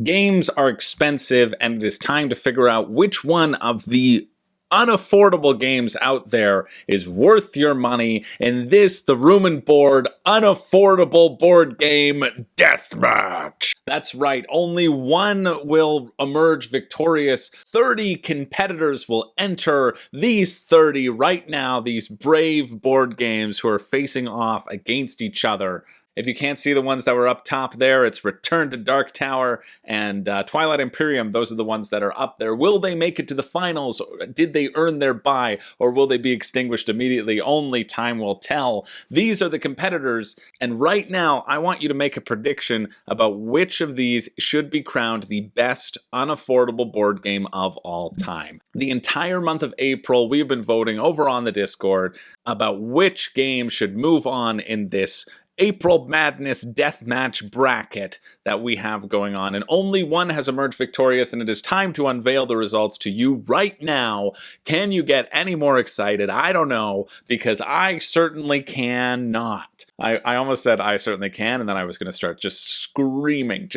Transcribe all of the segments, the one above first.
Games are expensive, and it is time to figure out which one of the unaffordable games out there is worth your money in this, the room and board, unaffordable board game Deathmatch. That's right, only one will emerge victorious. 30 competitors will enter. These 30 right now, these brave board games who are facing off against each other. If you can't see the ones that were up top there, it's Return to Dark Tower and Twilight Imperium. Those are the ones that are up there. Will they make it to the finals? Did they earn their bye? Or will they be extinguished immediately? Only time will tell. These are the competitors. And right now, I want you to make a prediction about which of these should be crowned the best unaffordable board game of all time. The entire month of April, we've been voting over on the Discord about which game should move on in this April Madness Deathmatch bracket that we have going on, and only one has emerged victorious, and it is time to unveil the results to you right now. Can you get any more excited? I don't know, because I certainly cannot. I almost said I certainly can, and then I was going to start just screaming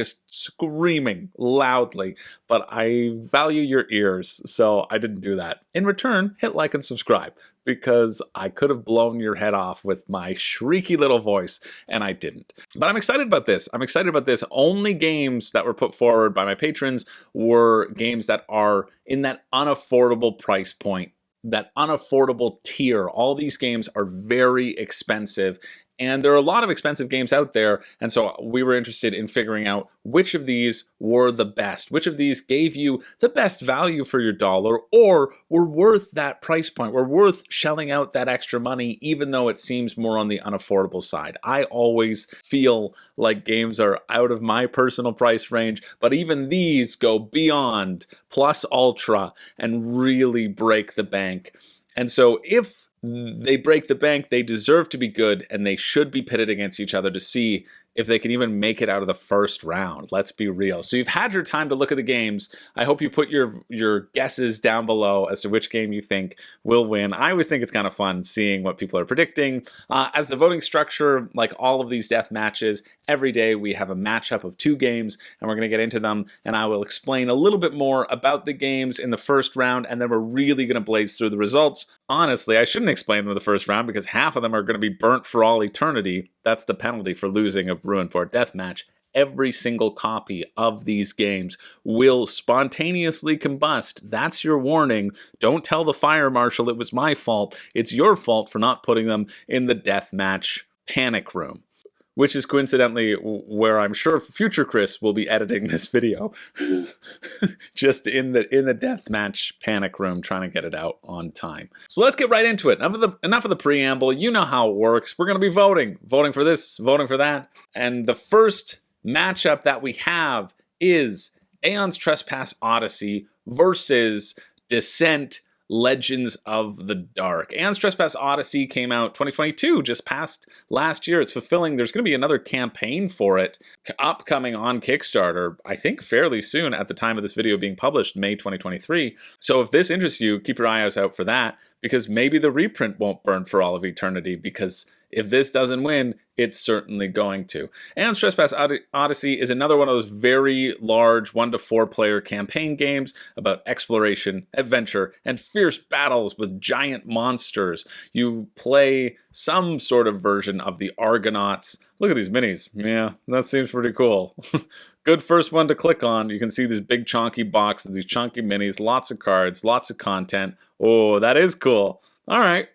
loudly, but I value your ears, so I didn't do that. In return, hit like and subscribe, because I could have blown your head off with my shrieky little voice, and I didn't. But I'm excited about this. I'm excited about this. Only games that were put forward by my patrons were games that are in that unaffordable price point, that unaffordable tier. All these games are very expensive, and there are a lot of expensive games out there, and so we were interested in figuring out which of these were the best, which of these gave you the best value for your dollar, or were worth that price point, were worth shelling out that extra money, even though it seems more on the unaffordable side. I always feel like games are out of my personal price range, but even these go beyond plus ultra and really break the bank. And so if they break the bank, they deserve to be good, and they should be pitted against each other to see if they can even make it out of the first round. Let's be real. So you've had your time to look at the games. I hope you put your guesses down below as to which game you think will win. I always think it's kind of fun seeing what people are predicting. As the voting structure, like all of these death matches, every day we have a matchup of two games, and we're going to get into them, and I will explain a little bit more about the games in the first round, and then we're really going to blaze through the results. Honestly, I shouldn't explain them in the first round, because half of them are going to be burnt for all eternity. That's the penalty for losing a Ruined Board Deathmatch. Every single copy of these games will spontaneously combust. That's your warning. Don't tell the fire marshal it was my fault. It's your fault for not putting them in the Deathmatch panic room, which is coincidentally where I'm sure future Chris will be editing this video. Just in the deathmatch panic room, trying to get it out on time. So let's get right into it. Enough of the preamble. You know how it works. We're going to be voting for this, voting for that. And the first matchup that we have is Aeon's Trespass Odyssey versus Descent Legends of the Dark. Aeon's Trespass Odyssey came out 2022, just past last year. It's fulfilling. There's going to be another campaign for it upcoming on Kickstarter, I think fairly soon at the time of this video being published, May 2023. So if this interests you, keep your eyes out for that, because maybe the reprint won't burn for all of eternity, because if this doesn't win, it's certainly going to. And Trespass Odyssey is another one of those very large 1 to 4 player campaign games about exploration, adventure, and fierce battles with giant monsters. You play some sort of version of the Argonauts. Look at these minis. Yeah, that seems pretty cool. Good first one to click on. You can see these big chunky boxes, these chunky minis, lots of cards, lots of content. Oh, that is cool. All right.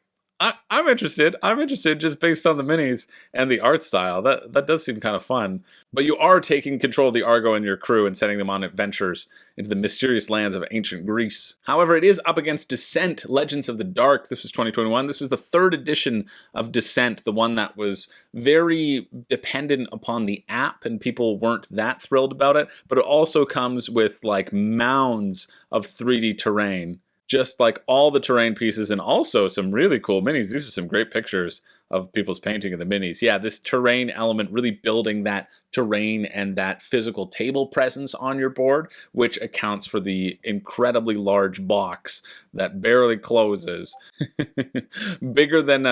I'm interested. I'm interested just based on the minis and the art style. That does seem kind of fun. But you are taking control of the Argo and your crew and sending them on adventures into the mysterious lands of ancient Greece. However, it is up against Descent Legends of the Dark. This was 2021. This was the 3rd edition of Descent, the one that was very dependent upon the app, and people weren't that thrilled about it. But it also comes with like mounds of 3D terrain, just like all the terrain pieces, and also some really cool minis. These are some great pictures of people's painting of the minis. Yeah, this terrain element really building that terrain and that physical table presence on your board, which accounts for the incredibly large box that barely closes. bigger than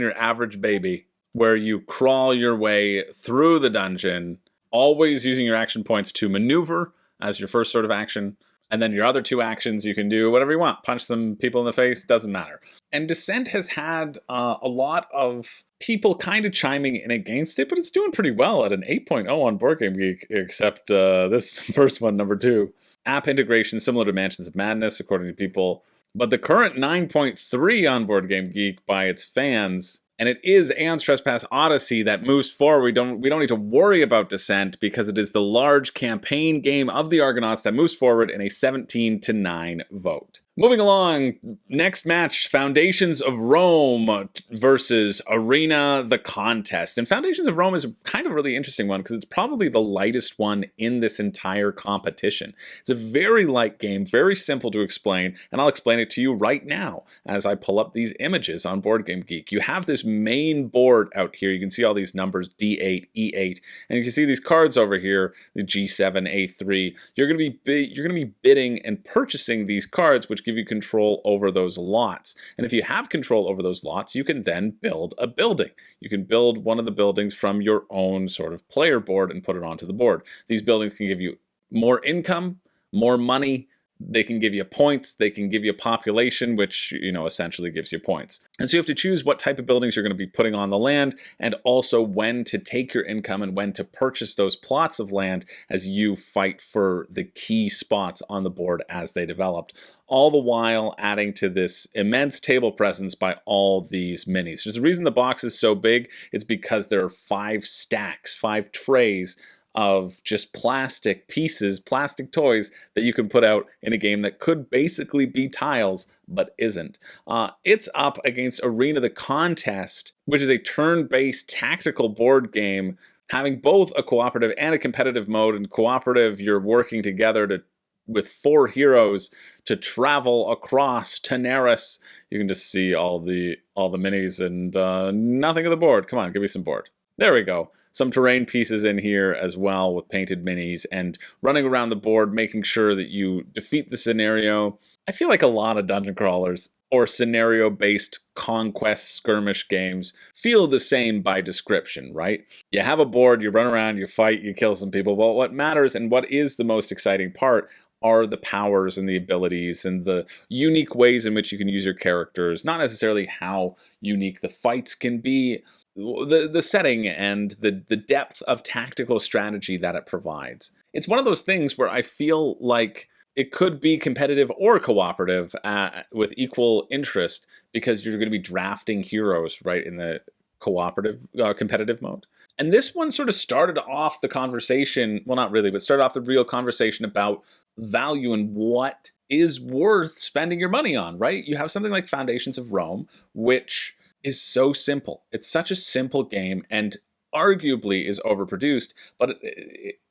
your average baby, where you crawl your way through the dungeon always using your action points to maneuver as your first sort of action. And then your other 2 actions, you can do whatever you want. Punch some people in the face, doesn't matter. And Descent has had a lot of people kind of chiming in against it, but it's doing pretty well at an 8.0 on BoardGameGeek, except this first one, number 2. App integration similar to Mansions of Madness, according to people. But the current 9.3 on BoardGameGeek by its fans, and it is Aeon's Trespass Odyssey that moves forward. We don't need to worry about Descent because it is the large campaign game of the Argonauts that moves forward in a 17-9 vote. Moving along, next match, Foundations of Rome versus Arena the Contest. And Foundations of Rome is kind of a really interesting one because it's probably the lightest one in this entire competition. It's a very light game, very simple to explain, and I'll explain it to you right now as I pull up these images on BoardGameGeek. You have this main board out here. You can see all these numbers, D8, E8, and you can see these cards over here, the G7, A3. You're going to be bidding and purchasing these cards, which give you control over those lots. And if you have control over those lots, you can then build a building. You can build one of the buildings from your own sort of player board and put it onto the board. These buildings can give you more income, more money. They can give you points, they can give you population, which, essentially gives you points. And so you have to choose what type of buildings you're going to be putting on the land, and also when to take your income and when to purchase those plots of land as you fight for the key spots on the board as they developed. All the while adding to this immense table presence by all these minis. There's a reason the box is so big. It's because there are 5 stacks, 5 trays of just plastic pieces, plastic toys that you can put out in a game that could basically be tiles, but isn't. It's up against Arena the Contest, which is a turn-based tactical board game having both a cooperative and a competitive mode. In cooperative, you're working together with 4 heroes to travel across Teneris. You can just see all the minis and nothing of the board. Come on, give me some board. There we go. Some terrain pieces in here as well with painted minis and running around the board, making sure that you defeat the scenario. I feel like a lot of dungeon crawlers or scenario-based conquest skirmish games feel the same by description, right? You have a board, you run around, you fight, you kill some people, but what matters and what is the most exciting part are the powers and the abilities and the unique ways in which you can use your characters, not necessarily how unique the fights can be, the setting and the depth of tactical strategy that it provides. It's one of those things where I feel like it could be competitive or cooperative with equal interest because you're going to be drafting heroes, right, in the cooperative, competitive mode. And this one sort of started off the conversation, well, not really, but started off the real conversation about value and what is worth spending your money on, right? You have something like Foundations of Rome, which is so simple. It's such a simple game and arguably is overproduced, but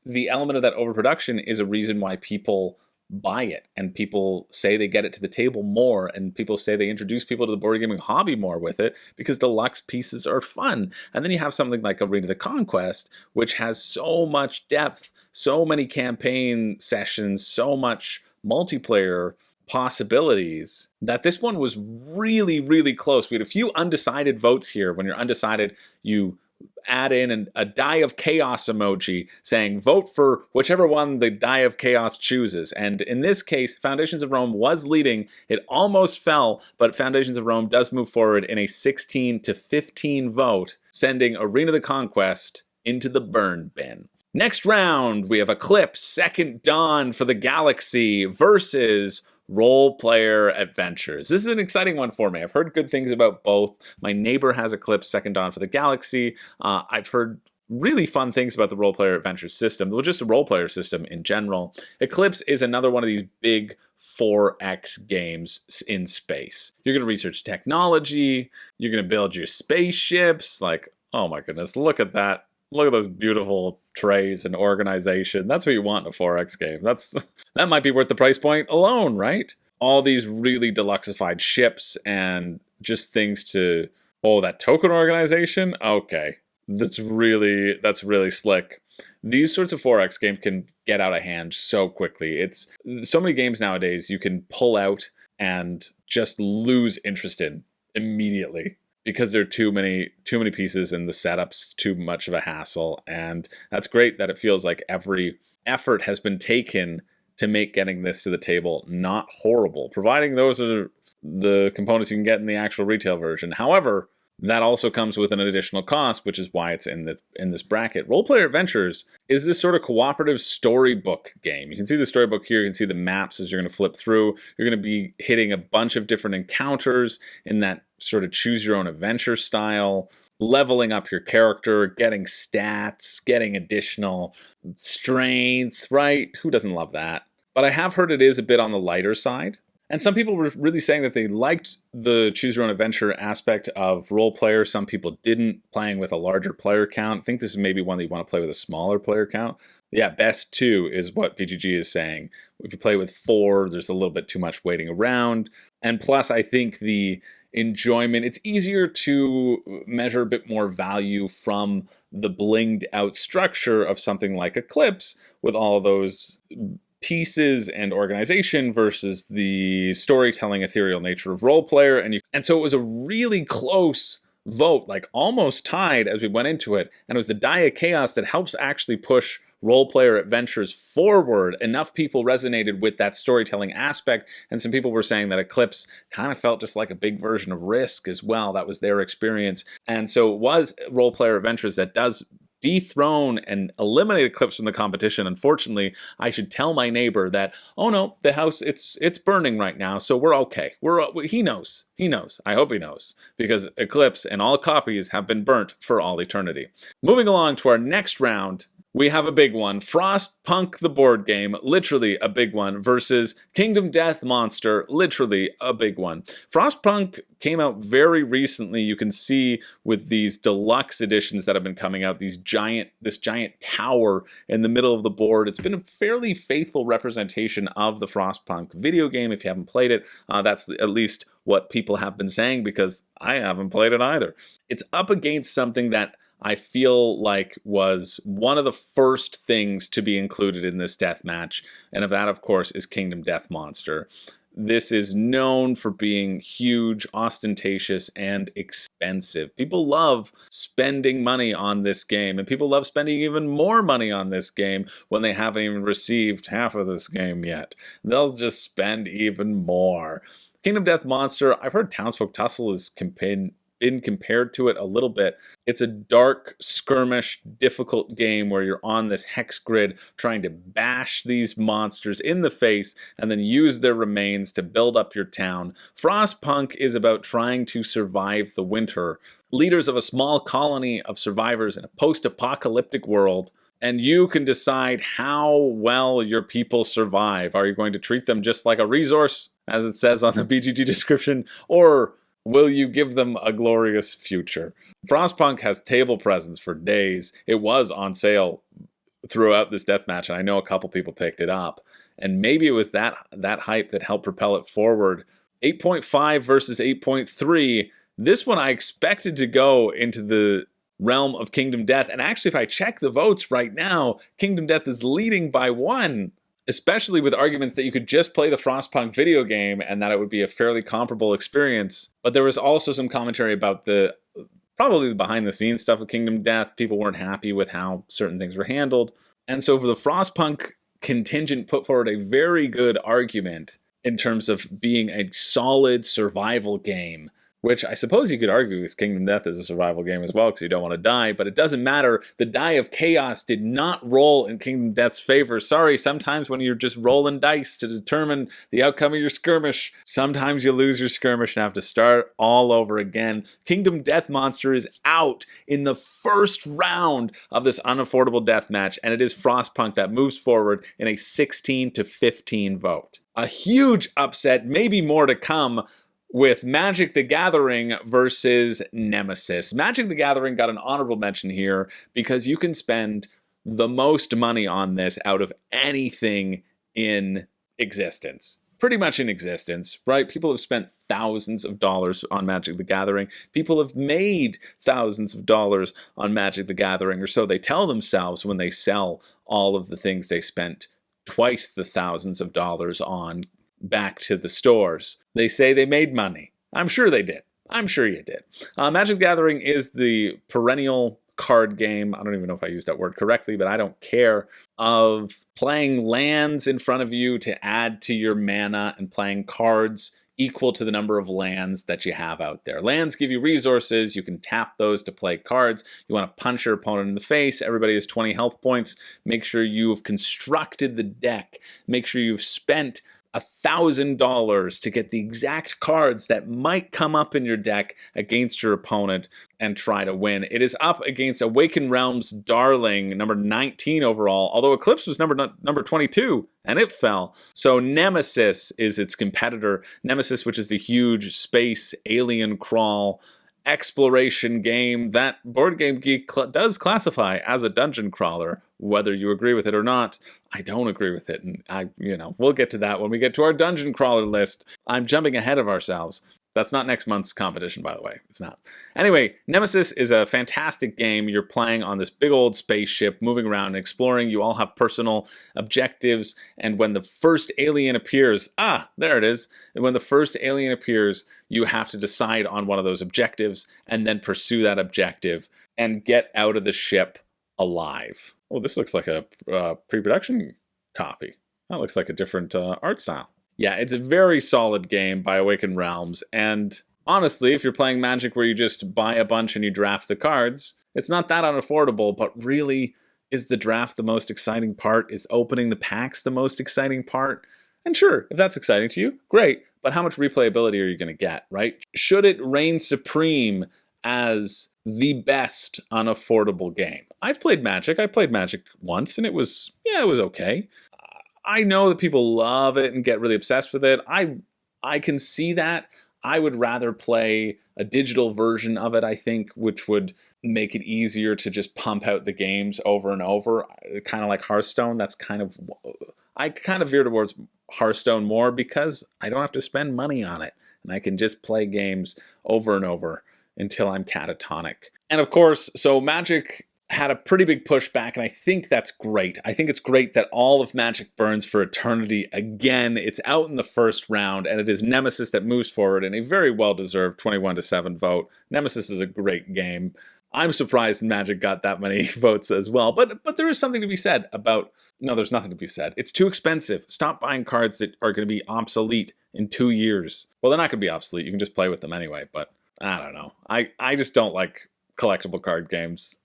the element of that overproduction is a reason why people buy it and people say they get it to the table more and people say they introduce people to the board gaming hobby more with it because deluxe pieces are fun. And then you have something like Arena the Conquest, which has so much depth, so many campaign sessions, so much multiplayer possibilities that this one was really, really close. We had a few undecided votes here. When you're undecided, you add in a die of chaos emoji saying vote for whichever one the die of chaos chooses. And in this case, Foundations of Rome was leading. It almost fell, but Foundations of Rome does move forward in a 16-15 vote, sending Arena the Conquest into the burn bin. Next round, we have Eclipse, Second Dawn for the Galaxy versus Role Player Adventures. This is an exciting one for me. I've heard good things about both. My neighbor has Eclipse, Second Dawn for the Galaxy. I've heard really fun things about the Role Player Adventures system, well, just a role player system in general. Eclipse is another one of these big 4X games in space. You're going to research technology. You're going to build your spaceships. Like, oh my goodness, look at that. Look at those beautiful trays and organization. That's what you want in a 4X game. That might be worth the price point alone, right? All these really deluxified ships and just things to, that token organization? Okay. That's really slick. These sorts of 4X games can get out of hand so quickly. It's so many games nowadays you can pull out and just lose interest in immediately. because there are too many pieces and the setup's too much of a hassle. And that's great that it feels like every effort has been taken to make getting this to the table not horrible, providing those are the components you can get in the actual retail version. However, that also comes with an additional cost, which is why it's in this bracket. Role Player Adventures is this sort of cooperative storybook game. You can see the storybook here. You can see the maps as you're going to flip through. You're going to be hitting a bunch of different encounters in that sort of choose your own adventure style, leveling up your character, getting stats, getting additional strength, right? Who doesn't love that? But I have heard it is a bit on the lighter side. And some people were really saying that they liked the choose your own adventure aspect of role player. Some people didn't, playing with a larger player count. I think this is maybe one that you want to play with a smaller player count. Yeah, best 2 is what BGG is saying. If you play with 4, there's a little bit too much waiting around. And plus, I think the enjoyment, it's easier to measure a bit more value from the blinged out structure of something like Eclipse with all those pieces and organization versus the storytelling ethereal nature of role player. And so it was a really close vote, like almost tied as we went into it. And it was the Die of Chaos that helps actually push role player adventures forward. Enough people resonated with that storytelling aspect. And some people were saying that Eclipse kind of felt just like a big version of Risk as well. That was their experience. And so it was role player adventures that does dethrone and eliminate Eclipse from the competition. Unfortunately, I should tell my neighbor that, oh no, the house, it's burning right now, so we're okay. He knows. I hope he knows, because Eclipse and all copies have been burnt for all eternity. Moving along to our next round, we have a big one. Frostpunk the board game, literally a big one, versus Kingdom Death Monster, literally a big one. Frostpunk came out very recently. You can see with these deluxe editions that have been coming out, this giant tower in the middle of the board. It's been a fairly faithful representation of the Frostpunk video game. If you haven't played it, that's at least what people have been saying, because I haven't played it either. It's up against something that I feel like was one of the first things to be included in this deathmatch, and that, of course, is Kingdom Death Monster. This is known for being huge, ostentatious, and expensive. People love spending money on this game, and people love spending even more money on this game when they haven't even received half of this game yet. They'll just spend even more. Kingdom Death Monster, I've heard Townsfolk Tussle is been compared to it a little bit. It's a dark, skirmish, difficult game where you're on this hex grid trying to bash these monsters in the face and then use their remains to build up your town. Frostpunk is about trying to survive the winter. Leaders of a small colony of survivors in a post-apocalyptic world, and you can decide how well your people survive. Are you going to treat them just like a resource, as it says on the BGG description, or will you give them a glorious future? Frostpunk has table presence for days. It was on sale throughout this deathmatch, and I know a couple people picked it up. And maybe it was that hype that helped propel it forward. 8.5 versus 8.3. This one I expected to go into the realm of Kingdom Death. And actually, if I check the votes right now, Kingdom Death is leading by 1. Especially with arguments that you could just play the Frostpunk video game and that it would be a fairly comparable experience. But there was also some commentary about probably the behind the scenes stuff of Kingdom Death. People weren't happy with how certain things were handled. And so for the Frostpunk contingent put forward a very good argument in terms of being a solid survival game, which I suppose you could argue is Kingdom Death is a survival game as well, because you don't want to die, but it doesn't matter. The Die of Chaos did not roll in Kingdom Death's favor. Sorry, sometimes when you're just rolling dice to determine the outcome of your skirmish, sometimes you lose your skirmish and have to start all over again. Kingdom Death Monster is out in the first round of this unaffordable deathmatch, and it is Frostpunk that moves forward in a 16-15 vote. A huge upset, maybe more to come, with Magic the Gathering versus Nemesis. Magic the Gathering got an honorable mention here because you can spend the most money on this out of anything in existence. Pretty much in existence, right? People have spent thousands of dollars on Magic the Gathering. People have made thousands of dollars on Magic the Gathering, or so they tell themselves when they sell all of the things they spent twice the thousands of dollars on back to the stores. They say they made money. I'm sure they did. I'm sure you did. Magic the Gathering is the perennial card game. I don't even know if I used that word correctly, but I don't care. Of playing lands in front of you to add to your mana and playing cards equal to the number of lands that you have out there. Lands give you resources. You can tap those to play cards. You want to punch your opponent in the face. Everybody has 20 health points. Make sure you've constructed the deck. Make sure you've spent $1,000 to get the exact cards that might come up in your deck against your opponent and try to win. It is up against Awakened Realms Darling, number 19 overall, although Eclipse was number 22, and it fell. So Nemesis is its competitor. Nemesis, which is the huge space alien crawl exploration game that Board Game Geek does classify as a dungeon crawler. Whether you agree with it or not, I don't agree with it, and we'll get to that when we get to our dungeon crawler list. I'm jumping ahead of ourselves. That's not next month's competition, by the way. It's not. Anyway, Nemesis is a fantastic game. You're playing on this big old spaceship, moving around and exploring. You all have personal objectives, and when the first alien appears, there it is. And when the first alien appears, you have to decide on one of those objectives and then pursue that objective and get out of the ship alive. Oh, this looks like a pre-production copy. That looks like a different art style. Yeah, it's a very solid game by Awakened Realms, and honestly, if you're playing Magic where you just buy a bunch and you draft the cards, it's not that unaffordable, but really, is the draft the most exciting part? Is opening the packs the most exciting part? And sure, if that's exciting to you, great, but how much replayability are you going to get, right? Should it reign supreme as the best unaffordable game? I've played Magic. I played Magic once, and it was okay. I know that people love it and get really obsessed with it. I can see that. I would rather play a digital version of it, I think, which would make it easier to just pump out the games over and over. Kind of like Hearthstone. I kind of veer towards Hearthstone more because I don't have to spend money on it. And I can just play games over and over until I'm catatonic. And of course, so Magic had a pretty big pushback, and I think that's great. I think it's great that all of Magic burns for eternity again. It's out in the first round, and it is Nemesis that moves forward in a very well-deserved 21-7 vote. Nemesis is a great game. I'm surprised Magic got that many votes as well, but there is something to be said about... No, there's nothing to be said. It's too expensive. Stop buying cards that are going to be obsolete in 2 years. Well, they're not going to be obsolete. You can just play with them anyway, but I don't know. I just don't like collectible card games.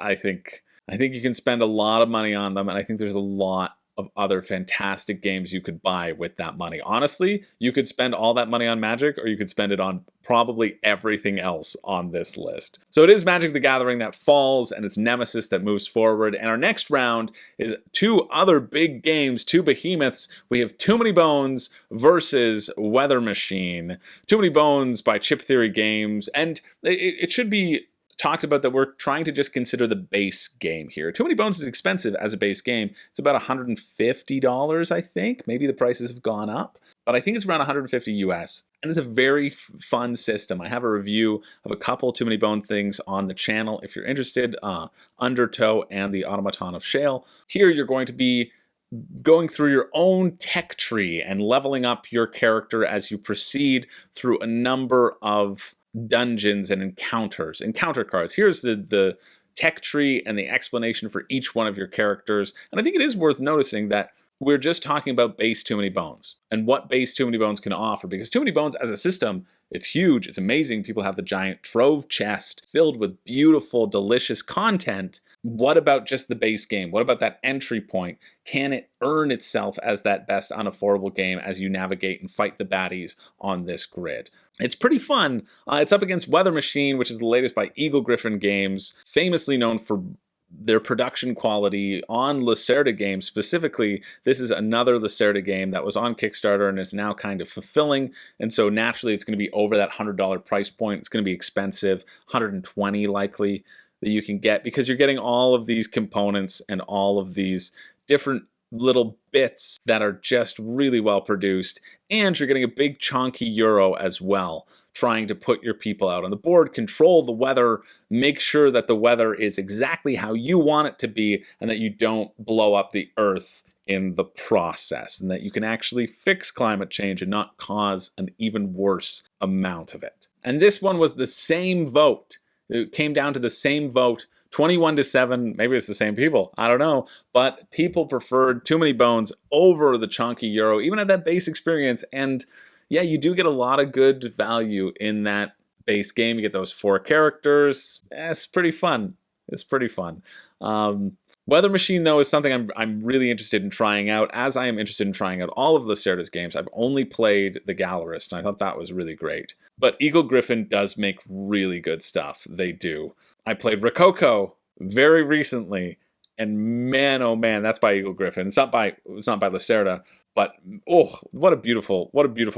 I think you can spend a lot of money on them, and I think there's a lot of other fantastic games you could buy with that money. Honestly, you could spend all that money on Magic, or you could spend it on probably everything else on this list. So it is Magic the Gathering that falls, and it's Nemesis that moves forward. And our next round is two other big games, two behemoths. We have Too Many Bones versus Weather Machine. Too Many Bones by Chip Theory Games, and it should be talked about that we're trying to just consider the base game here. Too Many Bones is expensive as a base game. It's about $150, I think. Maybe the prices have gone up, but I think it's around $150 US. And it's a very fun system. I have a review of a couple Too Many Bone things on the channel if you're interested. Undertow and the Automaton of Shale. Here you're going to be going through your own tech tree and leveling up your character as you proceed through a number of dungeons and encounter cards. Here's the tech tree and the explanation for each one of your characters. And I think it is worth noticing that we're just talking about base Too Many Bones and what base Too Many Bones can offer, because Too Many Bones as a system, it's huge, it's amazing. People have the giant trove chest filled with beautiful, delicious content. What about just the base game? What about that entry point? Can it earn itself as that best unaffordable game as you navigate and fight the baddies on this grid? It's pretty fun. It's up against Weather Machine, which is the latest by Eagle Gryphon Games, famously known for their production quality on Lacerda games. Specifically, this is another Lacerda game that was on Kickstarter and is now kind of fulfilling, and so naturally it's going to be over that $100 price point. It's going to be expensive, $120 likely that you can get, because you're getting all of these components and all of these different little bits that are just really well produced, and you're getting a big chunky euro as well, trying to put your people out on the board, control the weather, make sure that the weather is exactly how you want it to be, and that you don't blow up the earth in the process, and that you can actually fix climate change and not cause an even worse amount of it. And this one was the same vote. It came down to the same vote, 21-7. Maybe it's the same people, I don't know, but people preferred Too Many Bones over the chunky Euro, even at that base experience. And yeah, you do get a lot of good value in that base game. You get those 4 characters. It's pretty fun. It's pretty fun. Weather Machine, though, is something I'm really interested in trying out, as I am interested in trying out all of Lacerda's games. I've only played The Gallerist, and I thought that was really great. But Eagle Griffin does make really good stuff. They do. I played Rococo very recently, and man, oh man, that's by Eagle Griffin. It's not by Lacerda, but oh, what a beautiful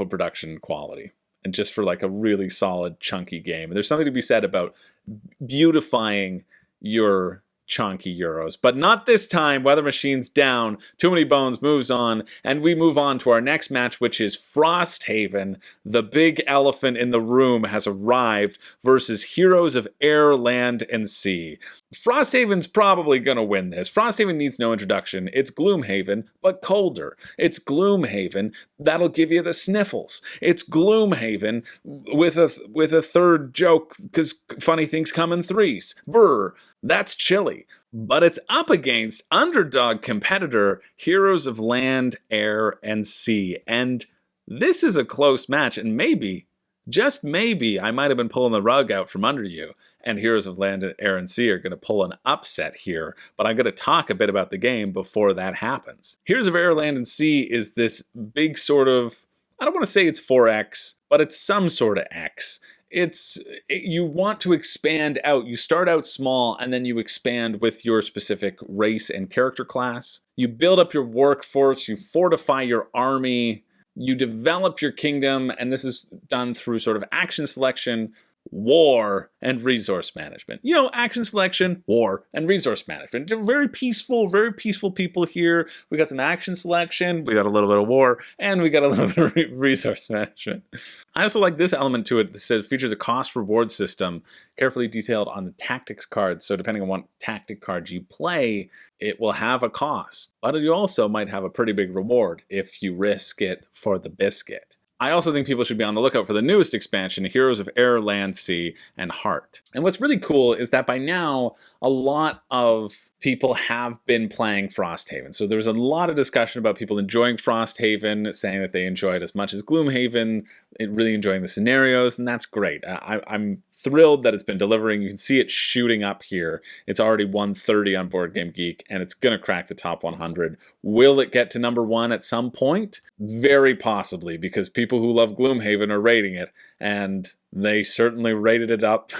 production quality. And just for like a really solid, chunky game. And there's something to be said about beautifying your chunky Euros. But not this time. Weather Machine's down. Too Many Bones moves on. And we move on to our next match, which is Frosthaven. The big elephant in the room has arrived versus Heroes of Air, Land, and Sea. Frosthaven's probably going to win this. Frosthaven needs no introduction. It's Gloomhaven, but colder. It's Gloomhaven. That'll give you the sniffles. It's Gloomhaven with a third joke, because funny things come in threes. Brr. That's chilly. But it's up against underdog competitor Heroes of Land, Air, and Sea. And this is a close match, and maybe, just maybe, I might have been pulling the rug out from under you, and Heroes of Land, Air, and Sea are going to pull an upset here, but I'm going to talk a bit about the game before that happens. Heroes of Air, Land, and Sea is this big sort of, I don't want to say it's 4X, but it's some sort of X. You want to expand out. You start out small, and then you expand with your specific race and character class. You build up your workforce, you fortify your army, you develop your kingdom, and this is done through sort of action selection, war, and resource management. You know, action selection, war, and resource management. They're very peaceful people here. We got some action selection, we got a little bit of war, and we got a little bit of resource management. I also like this element to it that says features a cost-reward system carefully detailed on the tactics card. So depending on what tactic card you play, it will have a cost. But you also might have a pretty big reward if you risk it for the biscuit. I also think people should be on the lookout for the newest expansion, Heroes of Air, Land, Sea, and Heart. And what's really cool is that by now, a lot of people have been playing Frosthaven. So there's a lot of discussion about people enjoying Frosthaven, saying that they enjoy it as much as Gloomhaven, really enjoying the scenarios, and that's great. I'm thrilled that it's been delivering. You can see it shooting up here. It's already 130 on Board Game Geek, and it's going to crack the top 100. Will it get to number 1 at some point? Very possibly, because people who love Gloomhaven are rating it, and they certainly rated it up,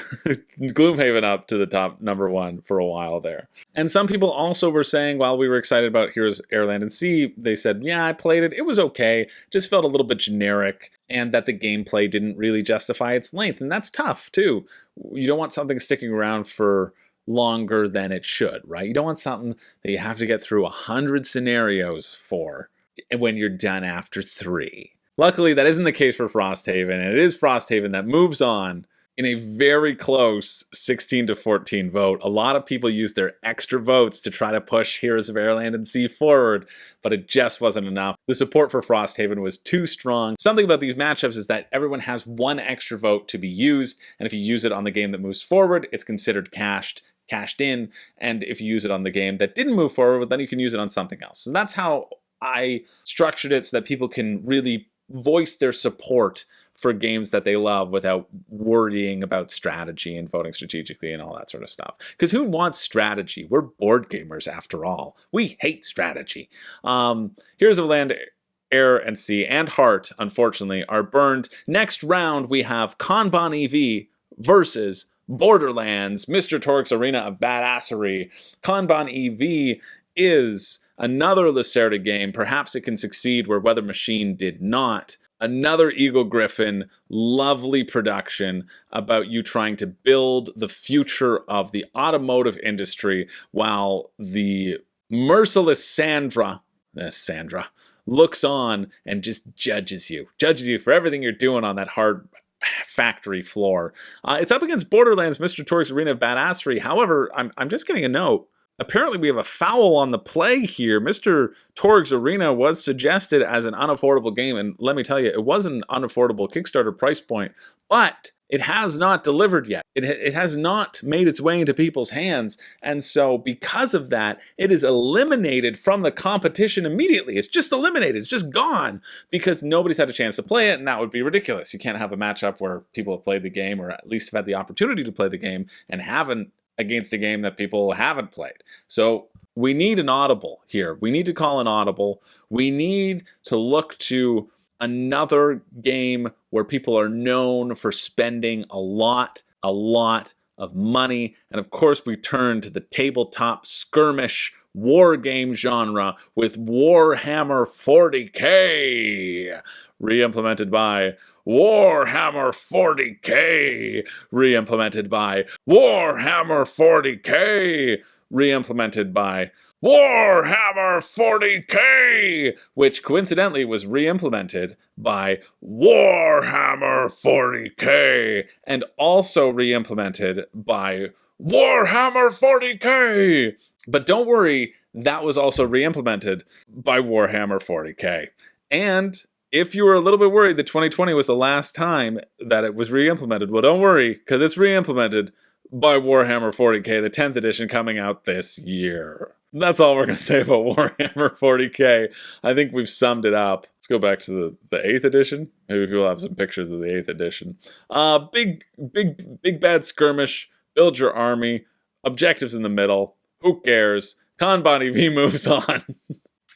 Gloomhaven up to the top number 1 for a while there. And some people also were saying, while we were excited about Heroes Air, Land, and Sea, they said, yeah, I played it. It was okay. Just felt a little bit generic, and that the gameplay didn't really justify its length. And that's tough, too. You don't want something sticking around for longer than it should, right? You don't want something that you have to get through 100 scenarios for when you're done after 3. Luckily, that isn't the case for Frosthaven, and it is Frosthaven that moves on in a very close 16-14 vote. A lot of people used their extra votes to try to push Heroes of Air, Land, and Sea forward, but it just wasn't enough. The support for Frosthaven was too strong. Something about these matchups is that everyone has 1 extra vote to be used, and if you use it on the game that moves forward, it's considered cashed in, and if you use it on the game that didn't move forward, then you can use it on something else. And that's how I structured it, so that people can really voice their support for games that they love without worrying about strategy and voting strategically and all that sort of stuff. Because who wants strategy? We're board gamers after all. We hate strategy. Heroes of Land, Air, and Sea, and Heart, unfortunately, are burned. Next round, we have Kanban EV versus Borderlands, Mr. Torque's Arena of Badassery. Kanban EV is another Lacerda game. Perhaps it can succeed where Weather Machine did not. Another Eagle Griffin, lovely production about you trying to build the future of the automotive industry while the merciless Sandra looks on and just judges you for everything you're doing on that hard factory floor. It's up against Borderlands, Mr. Torque's Arena of Badassery. However, I'm just getting a note. Apparently we have a foul on the play here. Mr. Torg's Arena was suggested as an unaffordable game, and let me tell you, it was an unaffordable Kickstarter price point, but it has not delivered yet. It has not made its way into people's hands, and so because of that, it is eliminated from the competition immediately. It's just eliminated. It's just gone because nobody's had a chance to play it, and that would be ridiculous. You can't have a matchup where people have played the game, or at least have had the opportunity to play the game, and haven't against a game that people haven't played. So we need an audible here. We need to call an audible. We need to look to another game where people are known for spending a lot of money. And of course, we turn to the tabletop skirmish war game genre with Warhammer 40k, re-implemented by Warhammer 40k, re-implemented by Warhammer 40k, re-implemented by Warhammer 40k, which coincidentally was re-implemented by Warhammer 40k, and also re-implemented by Warhammer 40k. But don't worry, that was also re-implemented by Warhammer 40k. And if you were a little bit worried that 2020 was the last time that it was re-implemented, well, don't worry, because it's re-implemented by Warhammer 40k, the 10th edition coming out this year. That's all we're going to say about Warhammer 40k. I think we've summed it up. Let's go back to the 8th edition. Maybe people have some pictures of the 8th edition. Big bad skirmish. Build your army. Objectives in the middle. Who cares? Kanban EV moves on.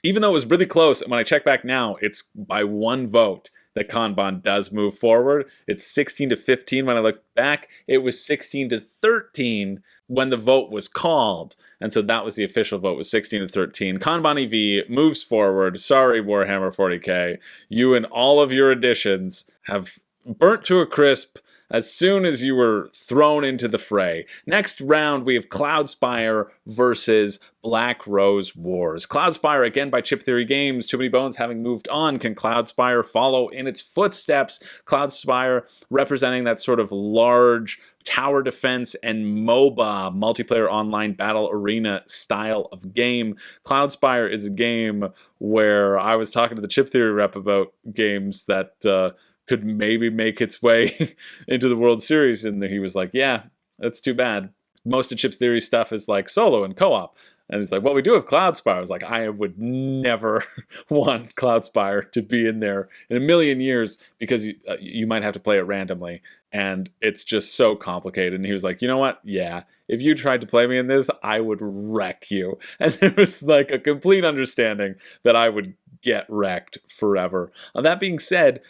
Even though it was really close, and when I check back now, it's by one vote that Kanban does move forward. It's 16-15 when I look back. It was 16-13 when the vote was called. And so that was the official vote, was 16-13. Kanban EV moves forward. Sorry, Warhammer 40k. You and all of your additions have burnt to a crisp as soon as you were thrown into the fray. Next round, we have Cloudspire versus Black Rose Wars. Cloudspire, again by Chip Theory Games. Too Many Bones having moved on. Can Cloudspire follow in its footsteps? Cloudspire representing that sort of large tower defense and MOBA, multiplayer online battle arena style of game. Cloudspire is a game where I was talking to the Chip Theory rep about games that could maybe make its way into the World Series. And he was like, yeah, that's too bad. Most of Chip's Theory stuff is like solo and co-op. And he's like, well, we do have Cloudspire. I was like, I would never want Cloudspire to be in there in a million years because you might have to play it randomly. And it's just so complicated. And he was like, you know what? Yeah, if you tried to play me in this, I would wreck you. And there was like a complete understanding that I would get wrecked forever. That being said,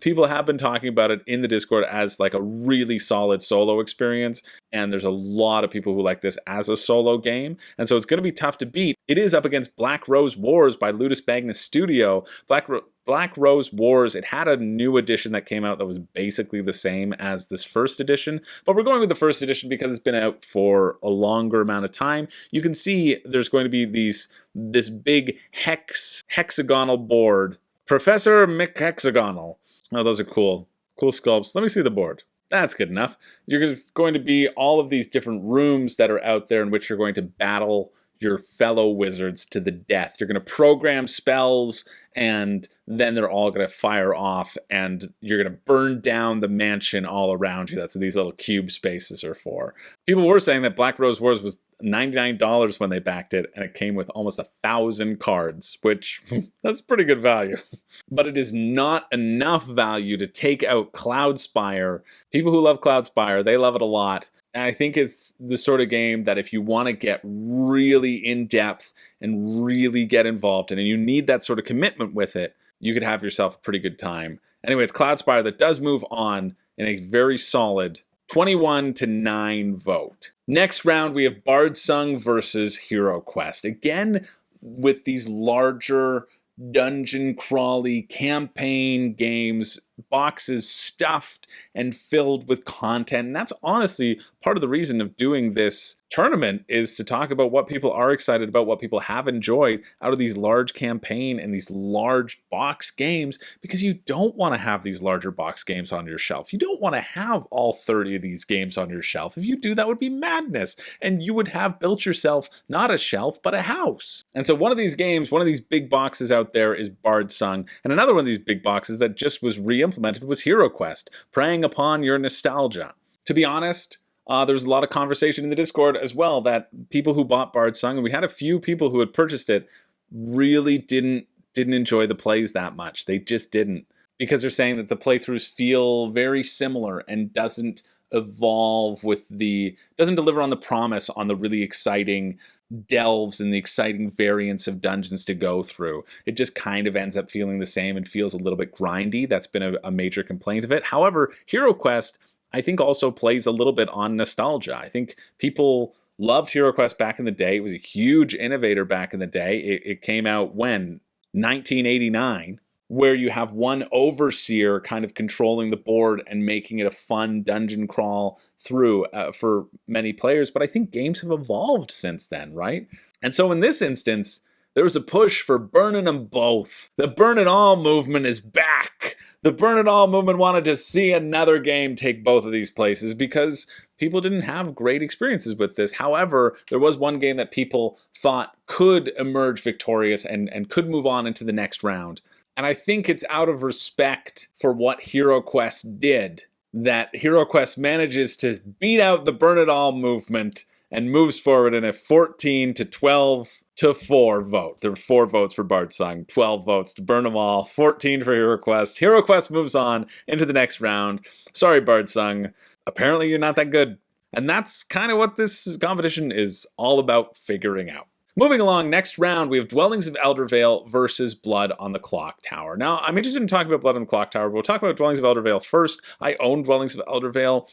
people have been talking about it in the Discord as like a really solid solo experience, and there's a lot of people who like this as a solo game, and so it's going to be tough to beat. It is up against Black Rose Wars by Ludus Magnus Studio. Black Rose Wars, it had a new edition that came out that was basically the same as this first edition, but we're going with the first edition because it's been out for a longer amount of time. You can see there's going to be this big hexagonal board. Professor McHexagonal. Oh, those are cool. Cool sculpts. Let me see the board. That's good enough. You're going to be all of these different rooms that are out there in which you're going to battle your fellow wizards to the death. You're going to program spells, and then they're all going to fire off, and you're going to burn down the mansion all around you. That's what these little cube spaces are for. People were saying that Black Rose Wars was $99 when they backed it, and it came with almost 1,000 cards, which that's pretty good value. But it is not enough value to take out Cloudspire. People who love Cloudspire, they love it a lot. And I think it's the sort of game that if you want to get really in-depth and really get involved in, and you need that sort of commitment with it, you could have yourself a pretty good time. Anyway, it's Cloudspire that does move on in a very solid 21-9 vote. Next round, we have Bardsung versus HeroQuest. Again, with these larger dungeon crawly campaign games boxes stuffed and filled with content. And that's honestly part of the reason of doing this tournament, is to talk about what people are excited about, what people have enjoyed out of these large campaign and these large box games, because you don't want to have these larger box games on your shelf. You don't want to have all 30 of these games on your shelf. If you do, that would be madness, and you would have built yourself not a shelf but a house. And so one of these games, one of these big boxes out there is Bardsung, and another one of these big boxes that just was re-implemented was HeroQuest, preying upon your nostalgia. To be honest, there was a lot of conversation in the Discord as well that people who bought Bardsung, and we had a few people who had purchased it, really didn't enjoy the plays that much. They just didn't, because they're saying that the playthroughs feel very similar and doesn't evolve with doesn't deliver on the promise on the really exciting delves and the exciting variants of dungeons to go through. It just kind of ends up feeling the same and feels a little bit grindy. That's been a major complaint of it. However, HeroQuest, I think, also plays a little bit on nostalgia. I think people loved HeroQuest back in the day. It was a huge innovator back in the day. It came out when? 1989, where you have one overseer kind of controlling the board and making it a fun dungeon crawl through for many players. But I think games have evolved since then, right? And so in this instance, there was a push for burning them both. The Burn It All movement is back. The Burn It All movement wanted to see another game take both of these places because people didn't have great experiences with this. However, there was one game that people thought could emerge victorious and could move on into the next round. And I think it's out of respect for what HeroQuest did that HeroQuest manages to beat out the Burn It All movement and moves forward in a 14 to 12 to 4 vote. There were 4 votes for Bardsung, 12 votes to burn them all, 14 for HeroQuest. HeroQuest moves on into the next round. Sorry, Bardsung. Apparently you're not that good. And that's kind of what this competition is all about figuring out. Moving along, next round, we have Dwellings of Eldervale versus Blood on the Clocktower. Now, I'm interested in talking about Blood on the Clocktower, but we'll talk about Dwellings of Eldervale first. I own Dwellings of Eldervale.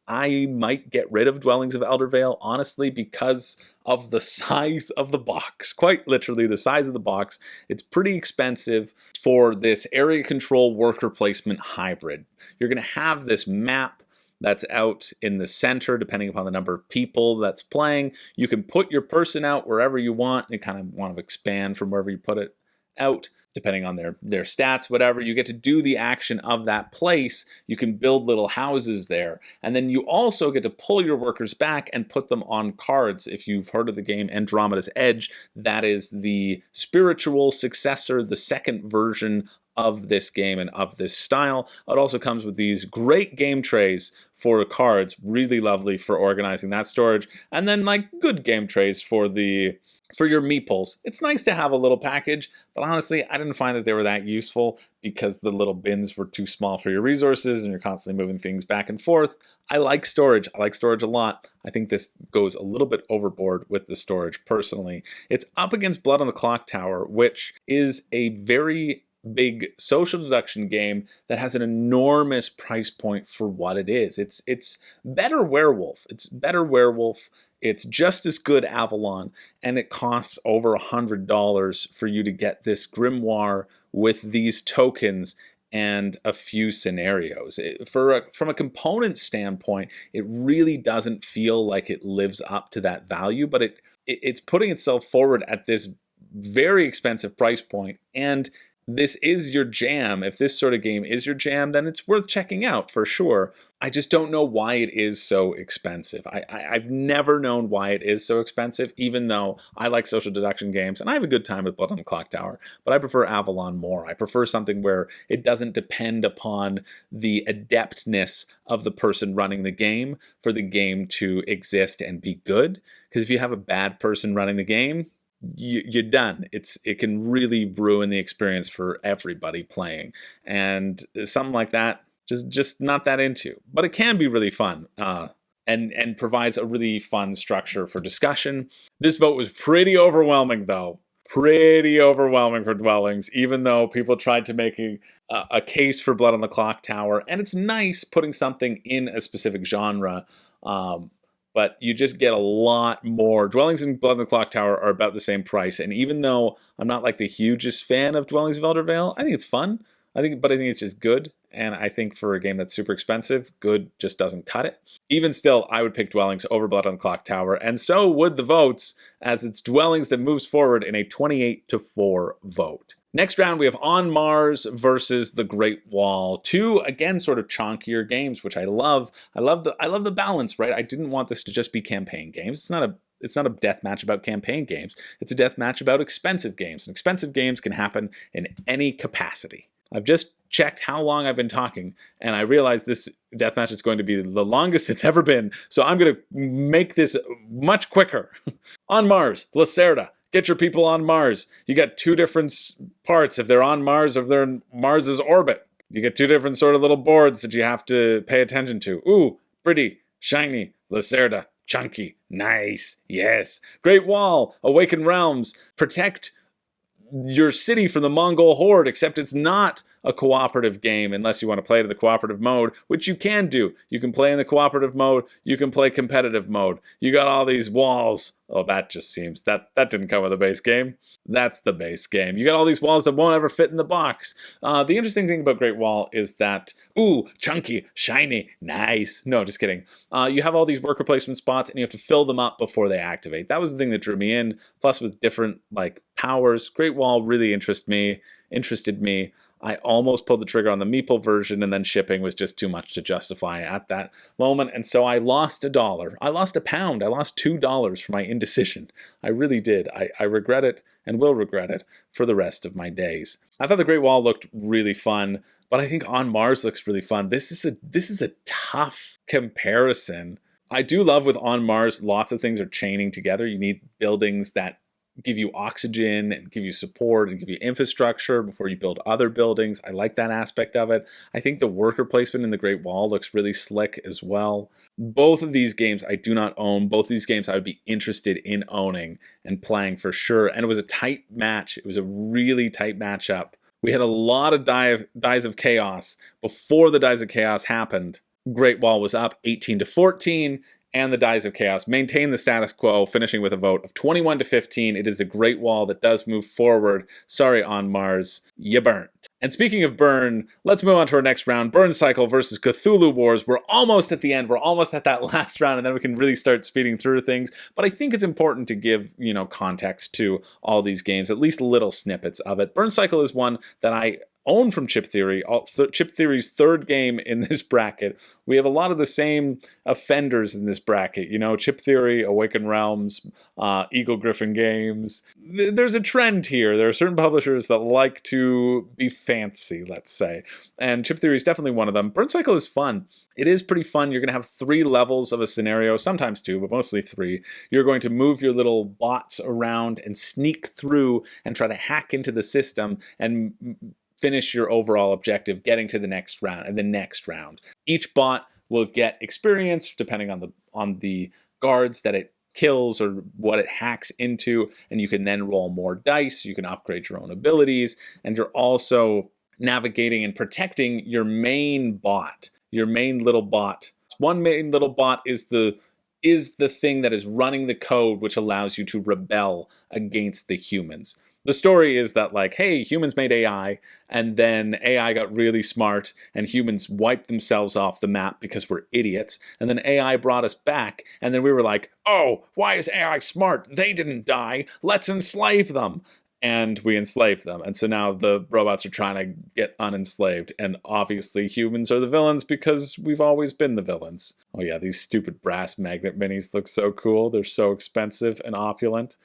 I might get rid of Dwellings of Eldervale, honestly, because of the size of the box. Quite literally, the size of the box. It's pretty expensive for this area control worker placement hybrid. You're going to have this map that's out in the center, depending upon the number of people that's playing. You can put your person out wherever you want. You kind of want to expand from wherever you put it out, depending on their stats, whatever. You get to do the action of that place. You can build little houses there. And then you also get to pull your workers back and put them on cards. If you've heard of the game Andromeda's Edge, that is the spiritual successor, the second version of this game and of this style. It also comes with these great game trays for cards, really lovely for organizing that storage, and then like good game trays for your meeples. It's nice to have a little package, but honestly, I didn't find that they were that useful because the little bins were too small for your resources and you're constantly moving things back and forth. I like storage. I like storage a lot. I think this goes a little bit overboard with the storage personally. It's up against Blood on the Clocktower, which is a very big social deduction game that has an enormous price point for what it is. It's better Werewolf. It's better Werewolf. It's just as good Avalon, and it costs over $100 for you to get this grimoire with these tokens and a few scenarios. From a component standpoint, it really doesn't feel like it lives up to that value, but it's putting itself forward at this very expensive price point, and this is your jam. If this sort of game is your jam, then it's worth checking out for sure. I just don't know why it is so expensive. I've never known why it is so expensive, even though I like social deduction games and I have a good time with Blood on the Clocktower, but I prefer Avalon more. I prefer something where it doesn't depend upon the adeptness of the person running the game for the game to exist and be good. Because if you have a bad person running the game, you're done. It can really ruin the experience for everybody playing, and something like that just not that into. But it can be really fun, and provides a really fun structure for discussion. This vote was pretty overwhelming, though. Pretty overwhelming for Dwellings, even though people tried to make a case for Blood on the Clocktower, and it's nice putting something in a specific genre. But you just get a lot more. Dwellings and Blood on the Clocktower are about the same price. And even though I'm not like the hugest fan of Dwellings of Eldervale, I think it's fun. I think it's just good. and I think for a game that's super expensive, good just doesn't cut it. Even still, I would pick Dwellings over Blood on Clocktower, and so would the votes, as it's Dwellings that moves forward in a 28-4 vote. Next round, we have On Mars versus The Great Wall. Two, again, sort of chonkier games, which I love. I love the balance, right? I didn't want this to just be campaign games. It's not a death match about campaign games. It's a death match about expensive games. And expensive games can happen in any capacity. I've just checked how long I've been talking, and I realized this deathmatch is going to be the longest it's ever been, so I'm going to make this much quicker. On Mars, Lacerda. Get your people on Mars. You got two different parts, if they're on Mars or if they're in Mars's orbit. You get two different sort of little boards that you have to pay attention to. Ooh, pretty, shiny, Lacerda, chunky, nice, yes. Great Wall, Awaken Realms, protect your city from the Mongol horde, except it's not a cooperative game unless you want to play to the cooperative mode, which you can do. You can play in the cooperative mode, you can play competitive mode. You got all these walls. Oh, that just seems, that didn't come with the base game. That's the base game. You got all these walls that won't ever fit in the box. The interesting thing about Great Wall is that, ooh, chunky, shiny, nice. No, just kidding. You have all these worker placement spots and you have to fill them up before they activate. That was the thing that drew me in. Plus with different like powers, Great Wall really interested me. I almost pulled the trigger on the Meeple version, and then shipping was just too much to justify at that moment, and so I lost $1. I lost £1. I lost $2 for my indecision. I really did. I regret it and will regret it for the rest of my days. I thought the Great Wall looked really fun, but I think On Mars looks really fun. This is a tough comparison. I do love with On Mars, lots of things are chaining together. You need buildings that give you oxygen and give you support and give you infrastructure before you build other buildings. I like that aspect of it. I think the worker placement in the Great Wall looks really slick as well. Both of these games I do not own. Both of these games I would be interested in owning and playing for sure. And it was a tight match. It was a really tight matchup. We had a lot of Dies of Chaos. Before the Dies of Chaos happened, Great Wall was up 18-14. And the Dies of Chaos maintain the status quo, finishing with a vote of 21-15. It is a Great Wall that does move forward. Sorry, On Mars, you burnt. And speaking of burn, let's move on to our next round, Burncycle versus Cthulhu Wars. We're almost at the end. We're almost at that last round, and then we can really start speeding through things. But I think it's important to give, context to all these games, at least little snippets of it. Burncycle is one that I own from Chip Theory, Chip Theory's third game in this bracket. We have a lot of the same offenders in this bracket. Chip Theory, Awaken Realms, Eagle Griffin Games. There's a trend here. There are certain publishers that like to be fancy, let's say. And Chip Theory is definitely one of them. Burncycle is fun. It is pretty fun. You're going to have 3 levels of a scenario, sometimes 2, but mostly 3. You're going to move your little bots around and sneak through and try to hack into the system and finish your overall objective, getting to the next round and the next round. Each bot will get experience depending on the guards that it kills or what it hacks into, and you can then roll more dice. You can upgrade your own abilities, and you're also navigating and protecting your main bot, your main little bot. One main little bot is the thing that is running the code which allows you to rebel against the humans. The story is that, hey, humans made AI, and then AI got really smart, and humans wiped themselves off the map because we're idiots, and then AI brought us back, and then we were like, oh, why is AI smart? They didn't die. Let's enslave them. And we enslaved them, and so now the robots are trying to get unenslaved, and obviously humans are the villains because we've always been the villains. Oh yeah, these stupid brass magnet minis look so cool. They're so expensive and opulent.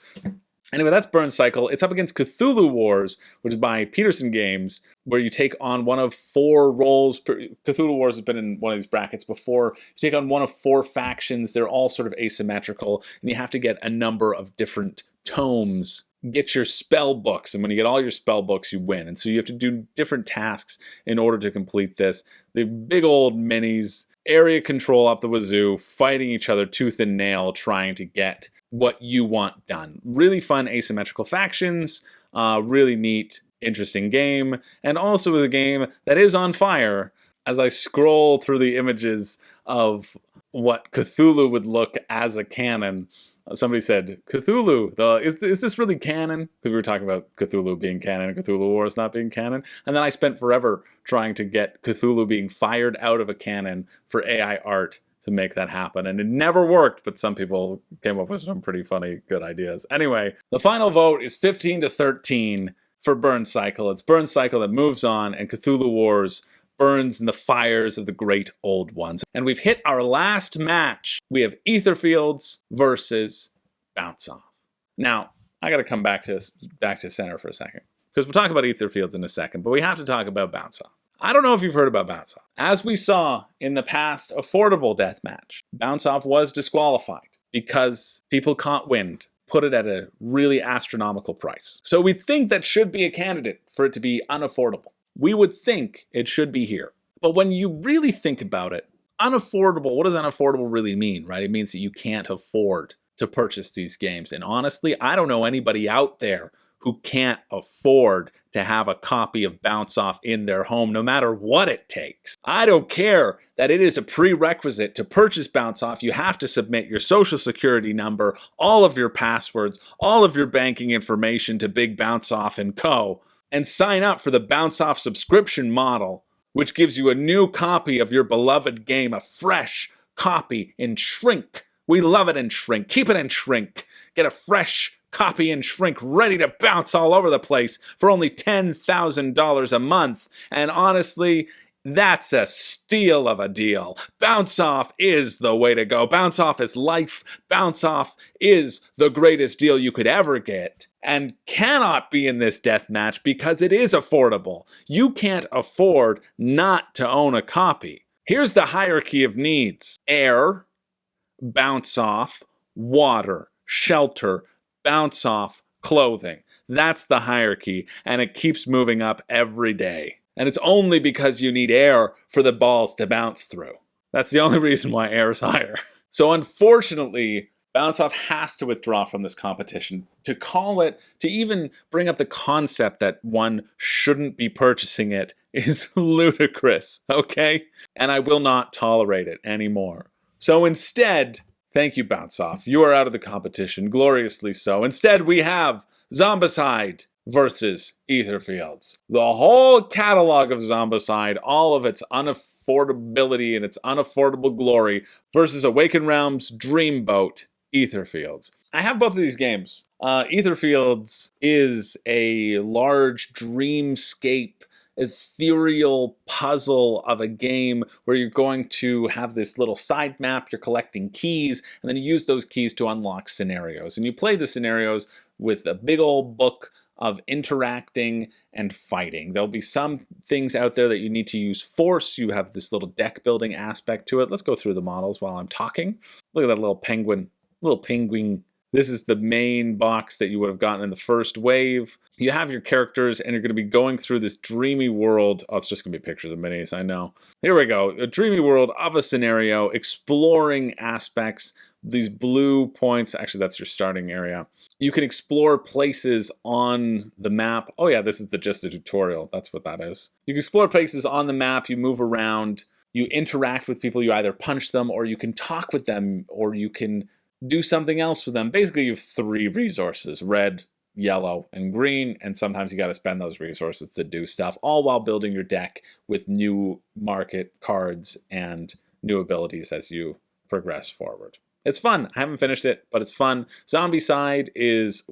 Anyway, that's Burncycle. It's up against Cthulhu Wars, which is by Peterson Games, where you take on one of 4 roles. Cthulhu Wars has been in one of these brackets before. You take on one of 4 factions. They're all sort of asymmetrical, and you have to get a number of different tomes. Get your spell books, and when you get all your spell books, you win. And so you have to do different tasks in order to complete this. The big old minis, area control up the wazoo, fighting each other tooth and nail, trying to get what you want done. Really fun asymmetrical factions, really neat, interesting game, and also is a game that is on fire. As I scroll through the images of what Cthulhu would look as a canon, Somebody said, Cthulhu, is this really canon? Because we were talking about Cthulhu being canon and Cthulhu Wars not being canon. And then I spent forever trying to get Cthulhu being fired out of a canon for AI art to make that happen. And it never worked, but some people came up with some pretty funny, good ideas. Anyway, the final vote is 15-13 for Burncycle. It's Burncycle that moves on, and Cthulhu Wars burns in the fires of the great old ones. And we've hit our last match. We have Etherfields versus Bounce Off. Now, I gotta come back to center for a second, because we'll talk about Etherfields in a second, but we have to talk about Bounce Off. I don't know if you've heard about Bounce Off. As we saw in the past Affordable Deathmatch, Bounce Off was disqualified because people caught wind, put it at a really astronomical price. So we think that should be a candidate for it to be unaffordable. We would think it should be here. But when you really think about it, unaffordable, what does unaffordable really mean, right? It means that you can't afford to purchase these games. And honestly, I don't know anybody out there who can't afford to have a copy of Bounce Off in their home, no matter what it takes. I don't care that it is a prerequisite to purchase Bounce Off. You have to submit your social security number, all of your passwords, all of your banking information to Big Bounce Off & Co., and sign up for the Bounce Off subscription model, which gives you a new copy of your beloved game, a fresh copy in shrink. We love it in shrink. Keep it in shrink. Get a fresh copy in shrink ready to bounce all over the place for only $10,000 a month. And honestly, that's a steal of a deal. Bounce Off is the way to go. Bounce Off is life. Bounce Off is the greatest deal you could ever get, and cannot be in this death match because it is affordable. You can't afford not to own a copy. Here's the hierarchy of needs: air, Bounce Off, water, shelter, Bounce Off, clothing. That's the hierarchy, and it keeps moving up every day. And it's only because you need air for the balls to bounce through. That's the only reason why air is higher. So unfortunately, Bounce Off has to withdraw from this competition. To call it, to even bring up the concept that one shouldn't be purchasing it is ludicrous, okay? And I will not tolerate it anymore. So instead, thank you, Bounce Off. You are out of the competition, gloriously so. Instead, we have Zombicide versus Etherfields. The whole catalog of Zombicide, all of its unaffordability and its unaffordable glory, versus Awakened Realms, Dreamboat, Etherfields. I have both of these games. Etherfields is a large dreamscape, ethereal puzzle of a game where you're going to have this little side map, you're collecting keys, and then you use those keys to unlock scenarios. And you play the scenarios with a big old book of interacting and fighting. There'll be some things out there that you need to use force. You have this little deck building aspect to it. Let's go through the models while I'm talking. Look at that little penguin. This is the main box that you would have gotten in the first wave. You have your characters, and you're going to be going through this dreamy world. Oh, it's just going to be pictures of minis, I know. Here we go. A dreamy world of a scenario, exploring aspects. These blue points, actually that's your starting area. You can explore places on the map. Oh yeah, this is just a tutorial. That's what that is. You can explore places on the map, you move around, you interact with people, you either punch them, or you can talk with them, or you can do something else with them. Basically, you have 3 resources: red, yellow, and green, and sometimes you got to spend those resources to do stuff, all while building your deck with new market cards and new abilities as you progress forward. It's fun. I haven't finished it, but it's fun. Zombicide is,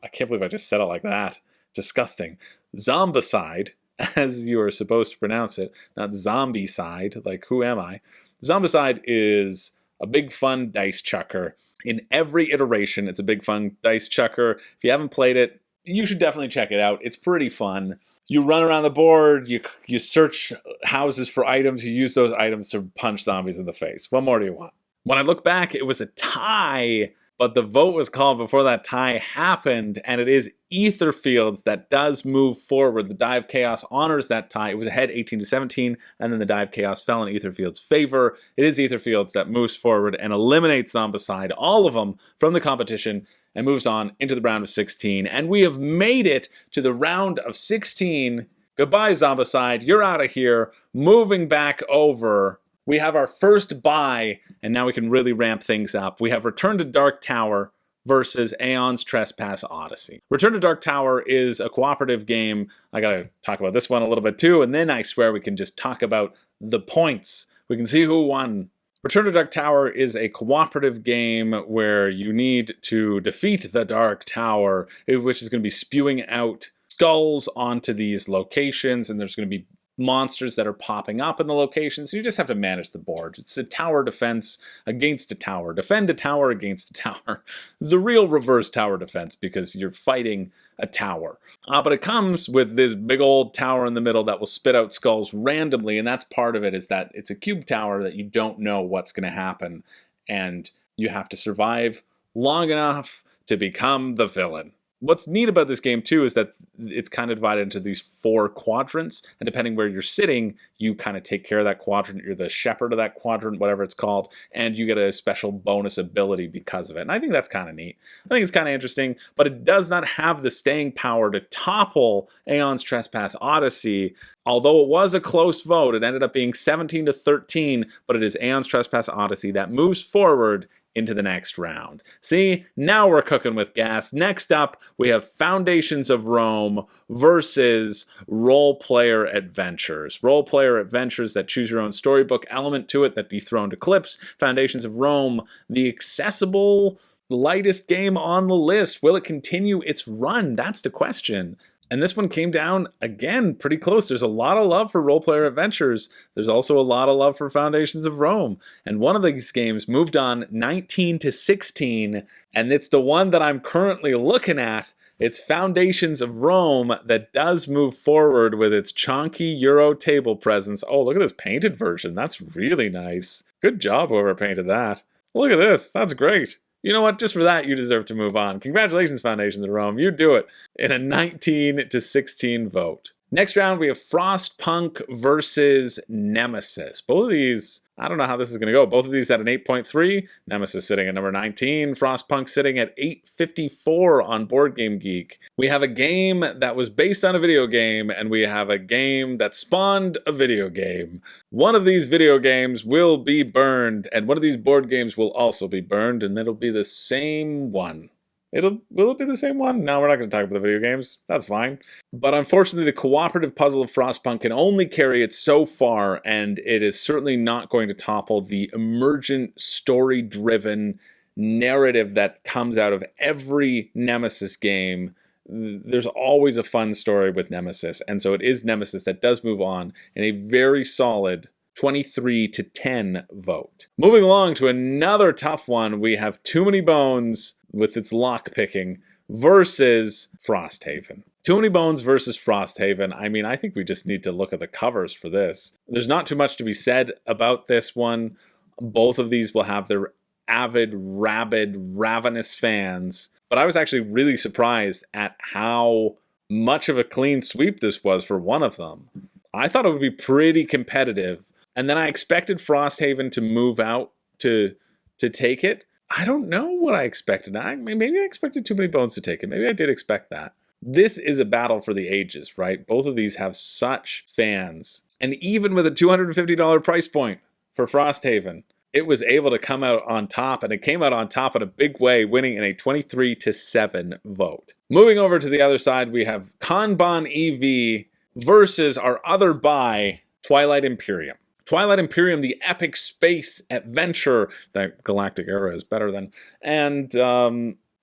I can't believe I just said it like that. Disgusting. Zombicide, as you are supposed to pronounce it, not Zombicide, like who am I? Zombicide is a big fun dice chucker. In every iteration, it's a big fun dice chucker. If you haven't played it, you should definitely check it out. It's pretty fun. You run around the board, you search houses for items, you use those items to punch zombies in the face. What more do you want? When I look back, it was a tie, but the vote was called before that tie happened, and it is Etherfields that does move forward. The Die of Chaos honors that tie. It was ahead 18-17, and then the Die of Chaos fell in Etherfields' favor. It is Etherfields that moves forward and eliminates Zombicide, all of them, from the competition, and moves on into the round of 16. And we have made it to the round of 16. Goodbye, Zombicide. You're out of here. Moving back over we have our first buy, and now we can really ramp things up. We have Return to Dark Tower versus Aeon's Trespass Odyssey. Return to Dark Tower is a cooperative game. I gotta talk about this one a little bit too, and then I swear we can just talk about the points. We can see who won. Return to Dark Tower is a cooperative game where you need to defeat the Dark Tower, which is going to be spewing out skulls onto these locations, and there's going to be monsters that are popping up in the locations. So you just have to manage the board. It's a tower defense against a tower. Defend a tower against a tower. It's a real reverse tower defense because you're fighting a tower. But it comes with this big old tower in the middle that will spit out skulls randomly, and that's part of it, is that it's a cube tower that you don't know what's going to happen, and you have to survive long enough to become the villain. What's neat about this game too is that it's kind of divided into these 4 quadrants, and depending where you're sitting, you kind of take care of that quadrant. You're the shepherd of that quadrant, whatever it's called, and you get a special bonus ability because of it. And I think that's kind of neat. I think it's kind of interesting, but it does not have the staying power to topple Aeon's Trespass Odyssey. Although it was a close vote, it ended up being 17-13, but it is Aeon's Trespass Odyssey that moves forward into the next round. See, now we're cooking with gas. Next up, we have Foundations of Rome versus Role Player Adventures. Role Player Adventures that choose your own storybook element to it that dethroned Eclipse. Foundations of Rome, the accessible, lightest game on the list. Will it continue its run? That's the question. And this one came down, again, pretty close. There's a lot of love for Role Player Adventures. There's also a lot of love for Foundations of Rome. And one of these games moved on 19-16, and it's the one that I'm currently looking at. It's Foundations of Rome that does move forward with its chonky Euro table presence. Oh, look at this painted version. That's really nice. Good job, whoever painted that. Look at this. That's great. You know what? Just for that, you deserve to move on. Congratulations, Foundations of Rome. You do it in a 19-16 vote. Next round, we have Frostpunk versus Nemesis. Both of these, I don't know how this is going to go. Both of these at an 8.3. Nemesis sitting at number 19. Frostpunk sitting at 854 on Board Game Geek. We have a game that was based on a video game, and we have a game that spawned a video game. One of these video games will be burned, and one of these board games will also be burned, and it'll be the same one. Will it be the same one? No, we're not going to talk about the video games. That's fine. But unfortunately, the cooperative puzzle of Frostpunk can only carry it so far, and it is certainly not going to topple the emergent, story-driven narrative that comes out of every Nemesis game. There's always a fun story with Nemesis, and so it is Nemesis that does move on in a very solid 23-10 vote. Moving along to another tough one, we have Too Many Bones with its lockpicking versus Frosthaven. Too Many Bones versus Frosthaven. I mean, I think we just need to look at the covers for this. There's not too much to be said about this one. Both of these will have their avid, rabid, ravenous fans. But I was actually really surprised at how much of a clean sweep this was for one of them. I thought it would be pretty competitive. And then I expected Frosthaven to move out to take it. I don't know what I expected. Maybe I expected Too Many Bones to take it. Maybe I did expect that. This is a battle for the ages, right? Both of these have such fans. And even with a $250 price point for Frosthaven, it was able to come out on top, and it came out on top in a big way, winning in a 23-7 vote. Moving over to the other side, we have Kanban EV versus our other buy, Twilight Imperium. Twilight Imperium, the epic space adventure that Galactic Era is better than, and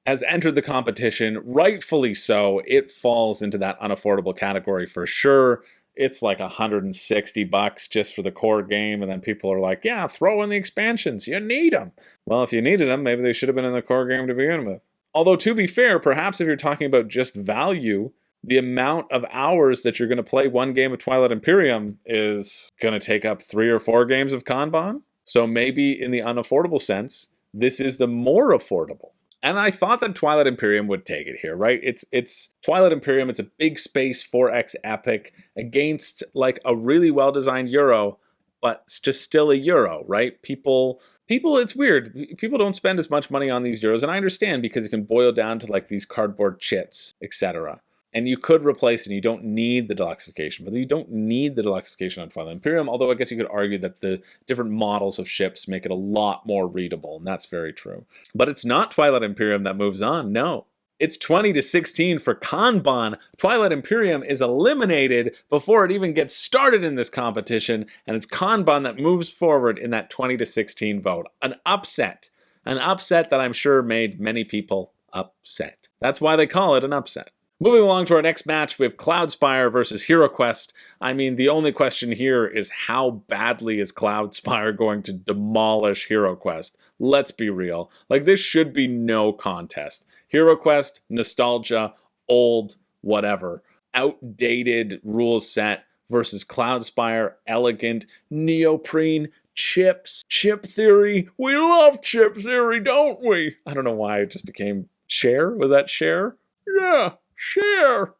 has entered the competition, rightfully so. It falls into that unaffordable category for sure. It's like $160 just for the core game, and then people are like, yeah, throw in the expansions, you need them. Well, if you needed them, maybe they should have been in the core game to begin with. Although, to be fair, perhaps if you're talking about just value, the amount of hours that you're going to play one game of Twilight Imperium is going to take up 3 or 4 games of Kanban. So maybe in the unaffordable sense, this is the more affordable. And I thought that Twilight Imperium would take it here, right? It's Twilight Imperium, it's a big space 4X epic against like a really well-designed Euro, but it's just still a Euro, right? People, it's weird. People don't spend as much money on these Euros, and I understand because it can boil down to like these cardboard chits, etc. And you could replace it, and you don't need the deluxification. But you don't need the deluxification on Twilight Imperium, although I guess you could argue that the different models of ships make it a lot more readable, and that's very true. But it's not Twilight Imperium that moves on, no. It's 20-16 for Kanban. Twilight Imperium is eliminated before it even gets started in this competition, and it's Kanban that moves forward in that 20-16 vote. An upset that I'm sure made many people upset. That's why they call it an upset. Moving along to our next match, we have Cloudspire versus HeroQuest. I mean, the only question here is how badly is Cloudspire going to demolish HeroQuest? Let's be real. Like, this should be no contest. HeroQuest, nostalgia, old, whatever. Outdated rule set versus Cloudspire, elegant, neoprene, chips, chip theory. We love chip theory, don't we? I don't know why it just became share. Was that share? Yeah. Share.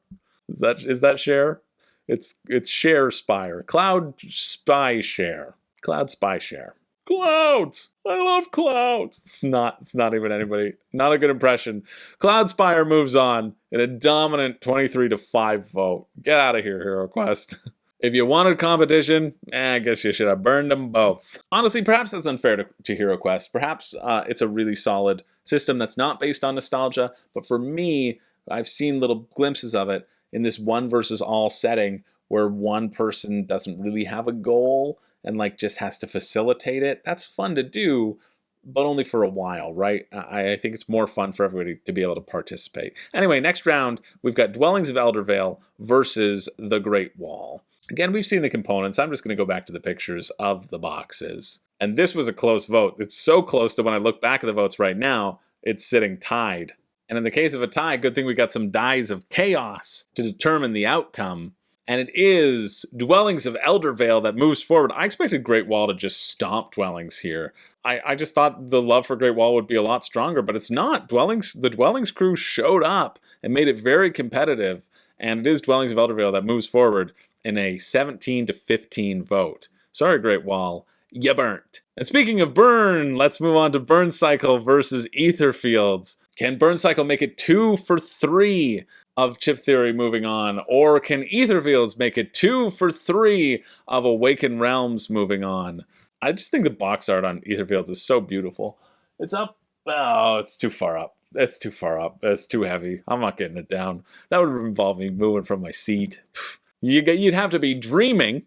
Is that share? It's share spire. Cloud spy share. Cloud spy share. Clouds. I love clouds. It's not even anybody. Not a good impression. Cloudspire moves on in a dominant 23-5 vote. Get out of here, HeroQuest. If you wanted competition, I guess you should have burned them both. Honestly, perhaps that's unfair to HeroQuest. Perhaps it's a really solid system that's not based on nostalgia, but for me, I've seen little glimpses of it in this one versus all setting where one person doesn't really have a goal and like just has to facilitate it. That's fun to do, but only for a while, right? I think it's more fun for everybody to be able to participate. Anyway, next round, we've got Dwellings of Eldervale versus the Great Wall. Again, we've seen the components. I'm just going to go back to the pictures of the boxes. And this was a close vote. It's so close that when I look back at the votes right now, it's sitting tied. And in the case of a tie, good thing we got some dies of chaos to determine the outcome. And it is Dwellings of Eldervale that moves forward. I expected Great Wall to just stomp Dwellings here. I just thought the love for Great Wall would be a lot stronger, but it's not. The Dwellings crew showed up and made it very competitive. And it is Dwellings of Eldervale that moves forward in a 17-15 vote. Sorry, Great Wall. You burnt. And speaking of burn, let's move on to Burncycle versus Etherfields. Can Burncycle make it 2 for 3 of Chip Theory moving on? Or can Etherfields make it 2 for 3 of Awakened Realms moving on? I just think the box art on Etherfields is so beautiful. It's up. Oh, it's too far up. It's too far up. It's too heavy. I'm not getting it down. That would involve me moving from my seat. You'd have to be dreaming.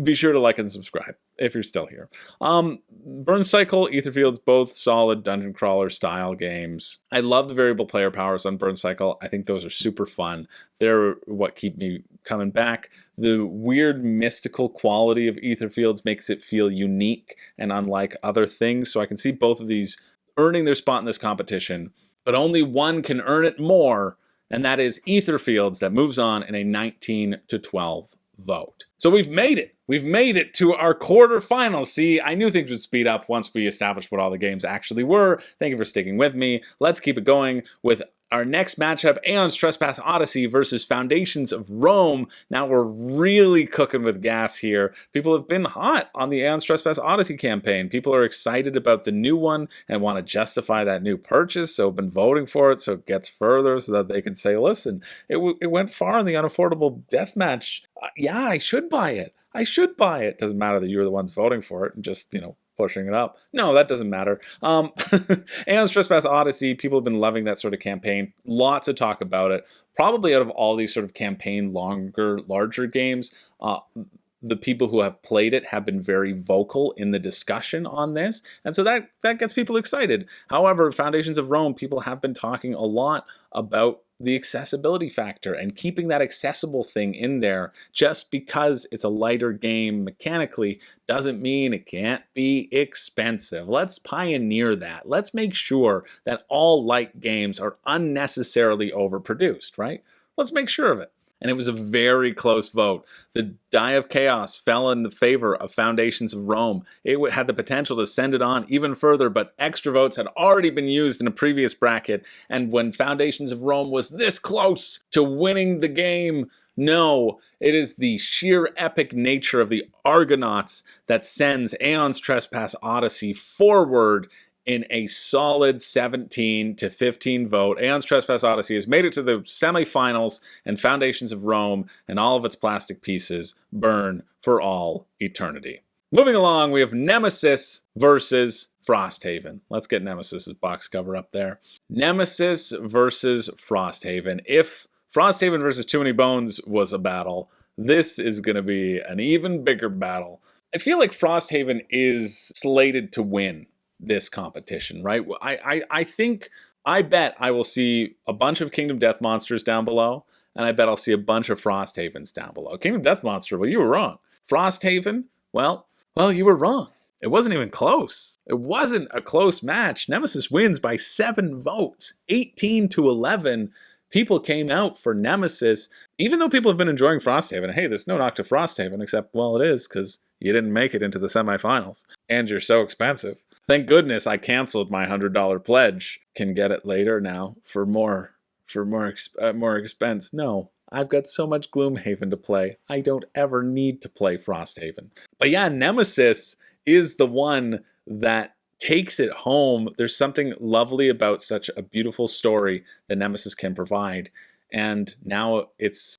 Be sure to like and subscribe if you're still here. Burncycle, Etherfields, both solid dungeon crawler style games. I love the variable player powers on Burncycle. I think those are super fun. They're what keep me coming back. The weird mystical quality of Etherfields makes it feel unique and unlike other things. So I can see both of these earning their spot in this competition, but only one can earn it more, and that is Etherfields that moves on in a 19-12 vote. So we've made it. We've made it to our quarterfinals. See, I knew things would speed up once we established what all the games actually were. Thank you for sticking with me. Let's keep it going with our next matchup, Aeon's Trespass Odyssey versus Foundations of Rome. Now we're really cooking with gas here. People have been hot on the Aeon's Trespass Odyssey campaign. People are excited about the new one and want to justify that new purchase, so have been voting for it so it gets further so that they can say, listen, it went far in the Unaffordable Deathmatch. Yeah, I should buy it. I should buy it. Doesn't matter that you're the ones voting for it and just, pushing it up. No, that doesn't matter. Aeon's Trespass Odyssey, people have been loving that sort of campaign. Lots of talk about it. Probably out of all these sort of campaign, larger games, the people who have played it have been very vocal in the discussion on this. And so that gets people excited. However, Foundations of Rome, people have been talking a lot about the accessibility factor and keeping that accessible thing in there. Just because it's a lighter game mechanically doesn't mean it can't be expensive. Let's pioneer that. Let's make sure that all light games are unnecessarily overproduced, right? Let's make sure of it. And it was a very close vote. The die of chaos fell in the favor of Foundations of Rome. It had the potential to send it on even further, but extra votes had already been used in a previous bracket. And when Foundations of Rome was this close to winning the game, no, it is the sheer epic nature of the Argonauts that sends Aeon's Trespass Odyssey forward in a solid 17 to 15 vote. Aeon's Trespass Odyssey has made it to the semifinals, and Foundations of Rome and all of its plastic pieces burn for all eternity. Moving along, we have Nemesis versus Frosthaven. Let's get Nemesis's box cover up there. Nemesis versus Frosthaven. If Frosthaven versus Too Many Bones was a battle, this is going to be an even bigger battle. I feel like Frosthaven is slated to win this competition, right? I bet I will see a bunch of Kingdom Death Monsters down below, and I bet I'll see a bunch of Frosthavens down below. Kingdom Death Monster, well, you were wrong. Frosthaven, well, you were wrong. It wasn't even close. It wasn't a close match. Nemesis wins by 7 votes, 18 to 11. People came out for Nemesis, even though people have been enjoying Frosthaven. Hey, there's no knock to Frosthaven, except, well, it is, because you didn't make it into the semifinals, and you're so expensive. Thank goodness I canceled my $100 pledge. Can get it later now for more expense. No, I've got so much Gloomhaven to play. I don't ever need to play Frosthaven. But yeah, Nemesis is the one that takes it home. There's something lovely about such a beautiful story that Nemesis can provide. And now it's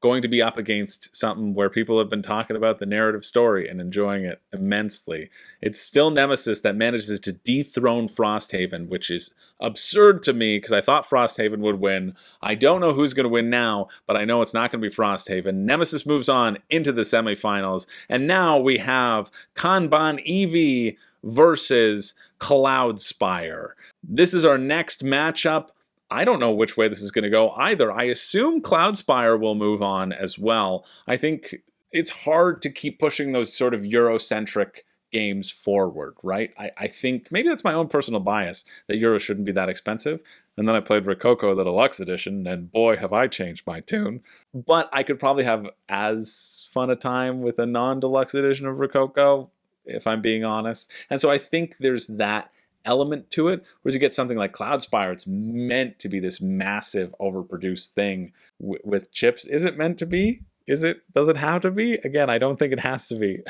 going to be up against something where people have been talking about the narrative story and enjoying it immensely. It's still Nemesis that manages to dethrone Frosthaven, which is absurd to me because I thought Frosthaven would win. I don't know who's going to win now, but I know it's not going to be Frosthaven. Nemesis moves on into the semifinals, and now we have Kanban EV versus Cloudspire. This is our next matchup. I don't know which way this is going to go either. I assume Cloudspire will move on as well. I think it's hard to keep pushing those sort of Eurocentric games forward, right? I think maybe that's my own personal bias that Euro shouldn't be that expensive. And then I played Rococo, the deluxe edition, and boy, have I changed my tune. But I could probably have as fun a time with a non-deluxe edition of Rococo, if I'm being honest. And so I think there's that element to it, whereas you get something like Cloudspire, it's meant to be this massive overproduced thing with chips. Is it meant to be? Does it have to be? Again, I don't think it has to be.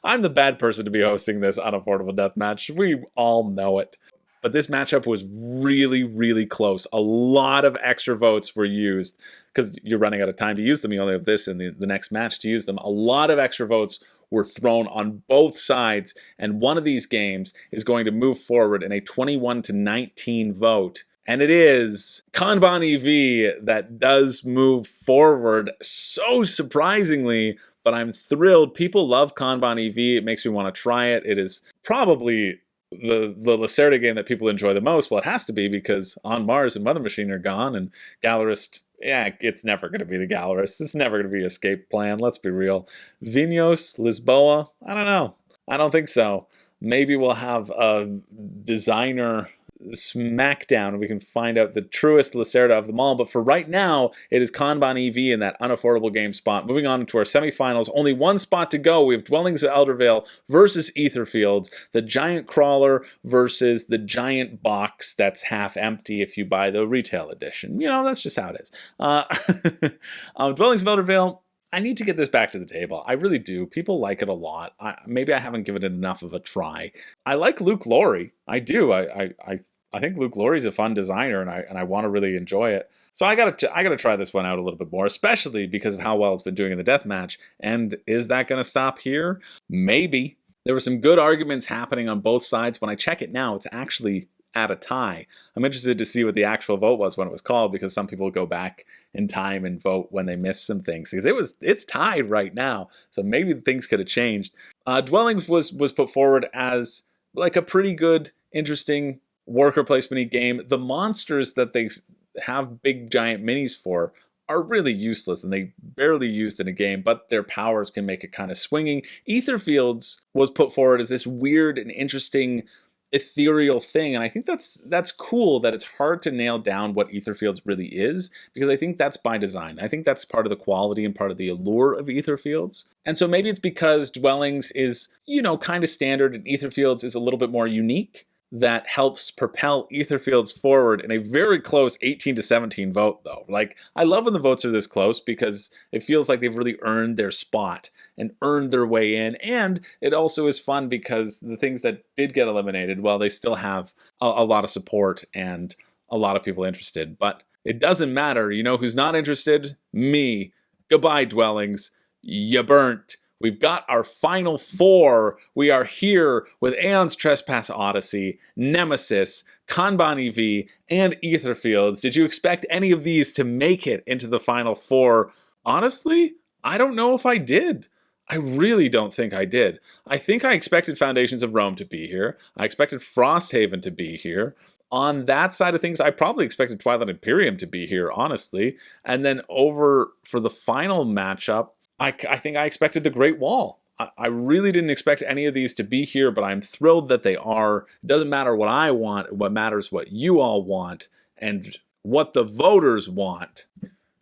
I'm the bad person to be hosting this unaffordable deathmatch. We all know it. But this matchup was really, really close. A lot of extra votes were used because you're running out of time to use them. You only have this in the next match to use them. A lot of extra votes were thrown on both sides, and one of these games is going to move forward in a 21-19 vote. And it is Kanban EV that does move forward so surprisingly, but I'm thrilled. People love Kanban EV. It makes me want to try it. It is probably the Lacerda game that people enjoy the most. Well, it has to be because On Mars and Mother Machine are gone, and Gallerist, yeah, it's never going to be the Gallerist. It's never going to be Escape Plan, let's be real. Vinos, Lisboa, I don't know. I don't think so. Maybe we'll have a designer smackdown and we can find out the truest Lacerda of them all. But for right now, it is Kanban EV in that unaffordable game spot. Moving on to our semifinals, only one spot to go. We have Dwellings of Eldervale versus Etherfields, the giant crawler versus the giant box that's half empty if you buy the retail edition. You know, that's just how it is. Dwellings of Eldervale, I need to get this back to the table. I really do. People like it a lot. Maybe I haven't given it enough of a try. I like Luke Laurie. I do. I think Luke Laurie's a fun designer, and I want to really enjoy it. So I gotta try this one out a little bit more, especially because of how well it's been doing in the deathmatch. And is that going to stop here? Maybe. There were some good arguments happening on both sides. When I check it now, it's actually at a tie. I'm interested to see what the actual vote was when it was called, because some people go back in time and vote when they miss some things, because it's tied right now. So maybe things could have changed. Dwellings was put forward as like a pretty good, interesting worker placement game. The monsters that they have big giant minis for are really useless and they barely used in a game, but their powers can make it kind of swinging. Etherfields was put forward as this weird and interesting ethereal thing, and I think that's cool that it's hard to nail down what Etherfields really is, because I think that's by design. I think that's part of the quality and part of the allure of Etherfields. And so maybe it's because Dwellings is, kind of standard and Etherfields is a little bit more unique that helps propel Etherfields forward in a very close 18-17 vote, though. Like, I love when the votes are this close because it feels like they've really earned their spot and earned their way in. And it also is fun because the things that did get eliminated, well, they still have a lot of support and a lot of people interested. But it doesn't matter. You know who's not interested? Me. Goodbye, Dwellings. You burnt. We've got our final 4. We are here with Aeon's Trespass Odyssey, Nemesis, Kanban EV, and Etherfields. Did you expect any of these to make it into the final 4? Honestly, I don't know if I did. I really don't think I did. I think I expected Foundations of Rome to be here. I expected Frosthaven to be here. On that side of things, I probably expected Twilight Imperium to be here, honestly. And then over for the final matchup, I think I expected the Great Wall. I really didn't expect any of these to be here, but I'm thrilled that they are. It doesn't matter what I want. What matters what you all want and what the voters want.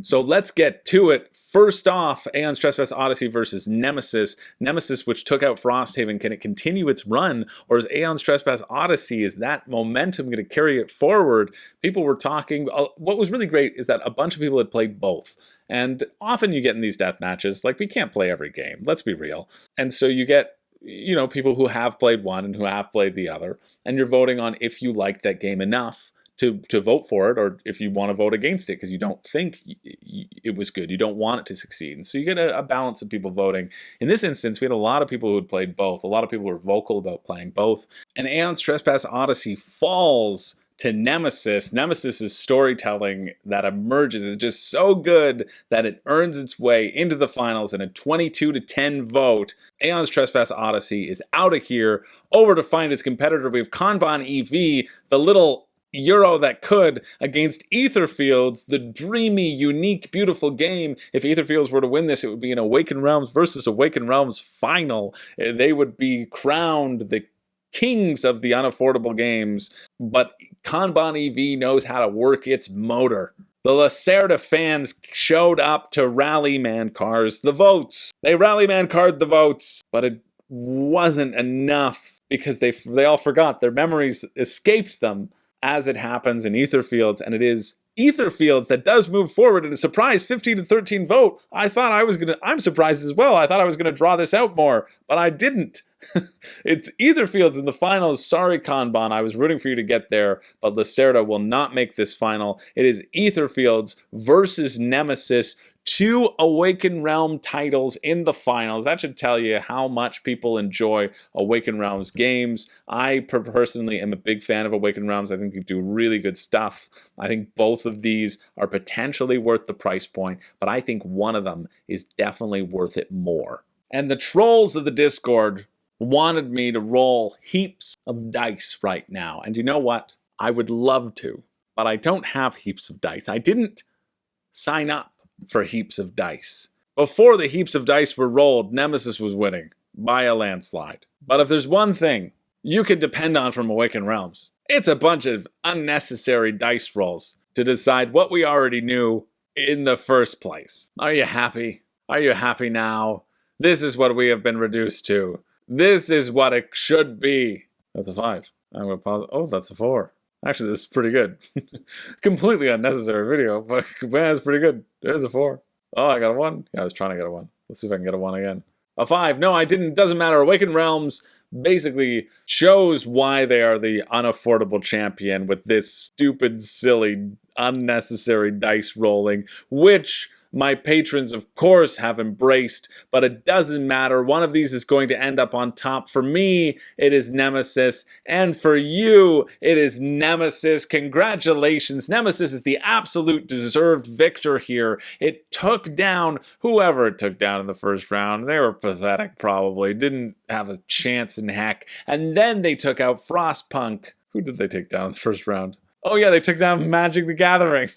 So let's get to it. First off, Aeon's Trespass Odyssey versus Nemesis. Nemesis, which took out Frosthaven, can it continue its run? Or is Aeon's Trespass Odyssey, is that momentum going to carry it forward? People were talking. What was really great is that a bunch of people had played both. And often you get in these death matches, like, we can't play every game. Let's be real. And so you get, you know, people who have played one and who have played the other. And you're voting on if you liked that game enough to vote for it, or if you want to vote against it because you don't think it was good, you don't want it to succeed. And so you get a balance of people voting. In this instance, we had a lot of people who had played both. A lot of people were vocal about playing both. And Aeon's Trespass Odyssey falls to Nemesis. Nemesis's storytelling that emerges is just so good that it earns its way into the finals in a 22-10 vote. Aeon's Trespass Odyssey is out of here. Over to find its competitor, we have Kanban EV, the little Euro that could, against Etherfields, the dreamy, unique, beautiful game. If Etherfields were to win this, it would be an Awakened Realms versus Awakened Realms final. They would be crowned the kings of the unaffordable games, but Kanban EV knows how to work its motor. The Lacerda fans showed up to rally man cars the votes. They rally man card the votes, but it wasn't enough because they all forgot. Their memories escaped them, as it happens in Etherfields, and it is Etherfields that does move forward in a surprise 15-13 vote. I'm surprised as well. I thought I was gonna draw this out more, but I didn't. It's Etherfields in the finals. Sorry, Kanban, I was rooting for you to get there, but Lacerda will not make this final. It is Etherfields versus Nemesis. 2 Awakened Realm titles in the finals. That should tell you how much people enjoy Awakened Realms games. I personally am a big fan of Awakened Realms. I think they do really good stuff. I think both of these are potentially worth the price point, but I think one of them is definitely worth it more. And the trolls of the Discord wanted me to roll heaps of dice right now. And you know what? I would love to, but I don't have heaps of dice. I didn't sign up for heaps of dice. Before the heaps of dice were rolled, Nemesis was winning by a landslide. But if there's one thing you can depend on from Awakened Realms, it's a bunch of unnecessary dice rolls to decide what we already knew in the first place. Are you happy? Are you happy now? This is what we have been reduced to. This is what it should be. That's a 5. I'm gonna pause. Oh, that's a 4. Actually, this is pretty good. Completely unnecessary video, but man, it's pretty good. There's a 4. Oh, I got a 1. Yeah, I was trying to get a 1. Let's see if I can get a 1 again. A 5. No, I didn't. Doesn't matter. Awakened Realms basically shows why they are the unaffordable champion with this stupid, silly, unnecessary dice rolling, which my patrons, of course, have embraced, but it doesn't matter. One of these is going to end up on top. For me, it is Nemesis, and for you, it is Nemesis. Congratulations. Nemesis is the absolute deserved victor here. It took down whoever it took down in the first round. They were pathetic, probably. Didn't have a chance in heck. And then they took out Frostpunk. Who did they take down in the first round? Oh yeah, they took down Magic the Gathering.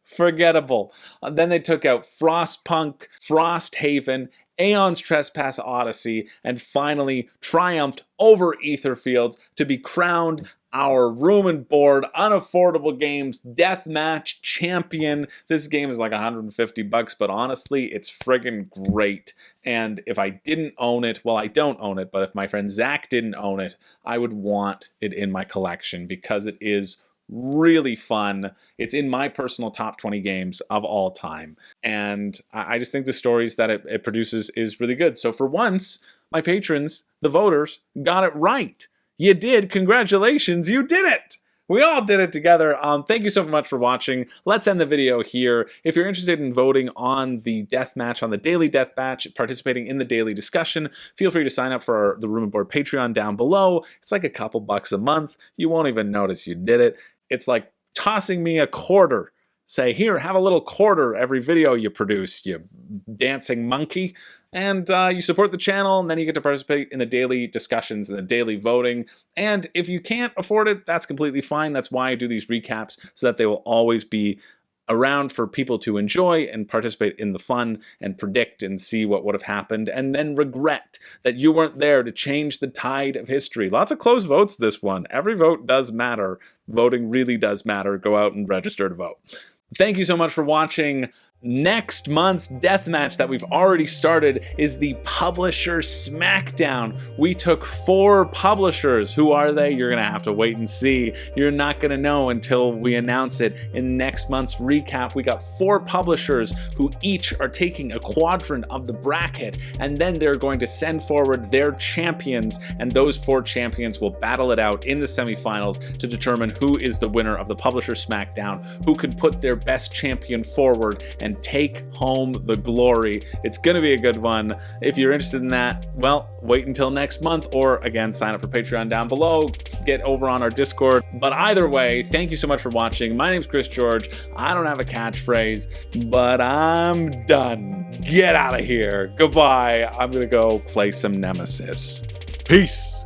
Forgettable. Then they took out Frostpunk, Frosthaven, Aeon's Trespass Odyssey, and finally triumphed over Etherfields to be crowned our room and board Unaffordable Games Deathmatch Champion. This game is like $150, but honestly, it's friggin' great. And if I didn't own it, well, I don't own it, but if my friend Zach didn't own it, I would want it in my collection because it is really fun. It's in my personal top 20 games of all time. And I just think the stories that it produces is really good. So for once, my patrons, the voters, got it right. You did. Congratulations. You did it. We all did it together. Thank you so much for watching. Let's end the video here. If you're interested in voting on the deathmatch, on the daily deathmatch, participating in the daily discussion, feel free to sign up for the Room and Board Patreon down below. It's like a couple bucks a month. You won't even notice you did it. It's like tossing me a quarter. Say, here, have a little quarter every video you produce, you dancing monkey. And you support the channel, and then you get to participate in the daily discussions and the daily voting. And if you can't afford it, that's completely fine. That's why I do these recaps, so that they will always be around for people to enjoy and participate in the fun and predict and see what would have happened and then regret that you weren't there to change the tide of history. Lots of close votes this one. Every vote does matter. Voting really does matter. Go out and register to vote. Thank you so much for watching. Next month's deathmatch that we've already started is the Publisher Smackdown. We took 4 publishers. Who are they? You're going to have to wait and see. You're not going to know until we announce it in next month's recap. We got 4 publishers who each are taking a quadrant of the bracket, and then they're going to send forward their champions, and those 4 champions will battle it out in the semifinals to determine who is the winner of the Publisher Smackdown, who can put their best champion forward and take home the glory. It's going to be a good one. If you're interested in that, well, wait until next month, or again, sign up for Patreon down below, get over on our Discord. But either way, thank you so much for watching. My name's Chris George. I don't have a catchphrase, but I'm done. Get out of here. Goodbye. I'm going to go play some Nemesis. Peace.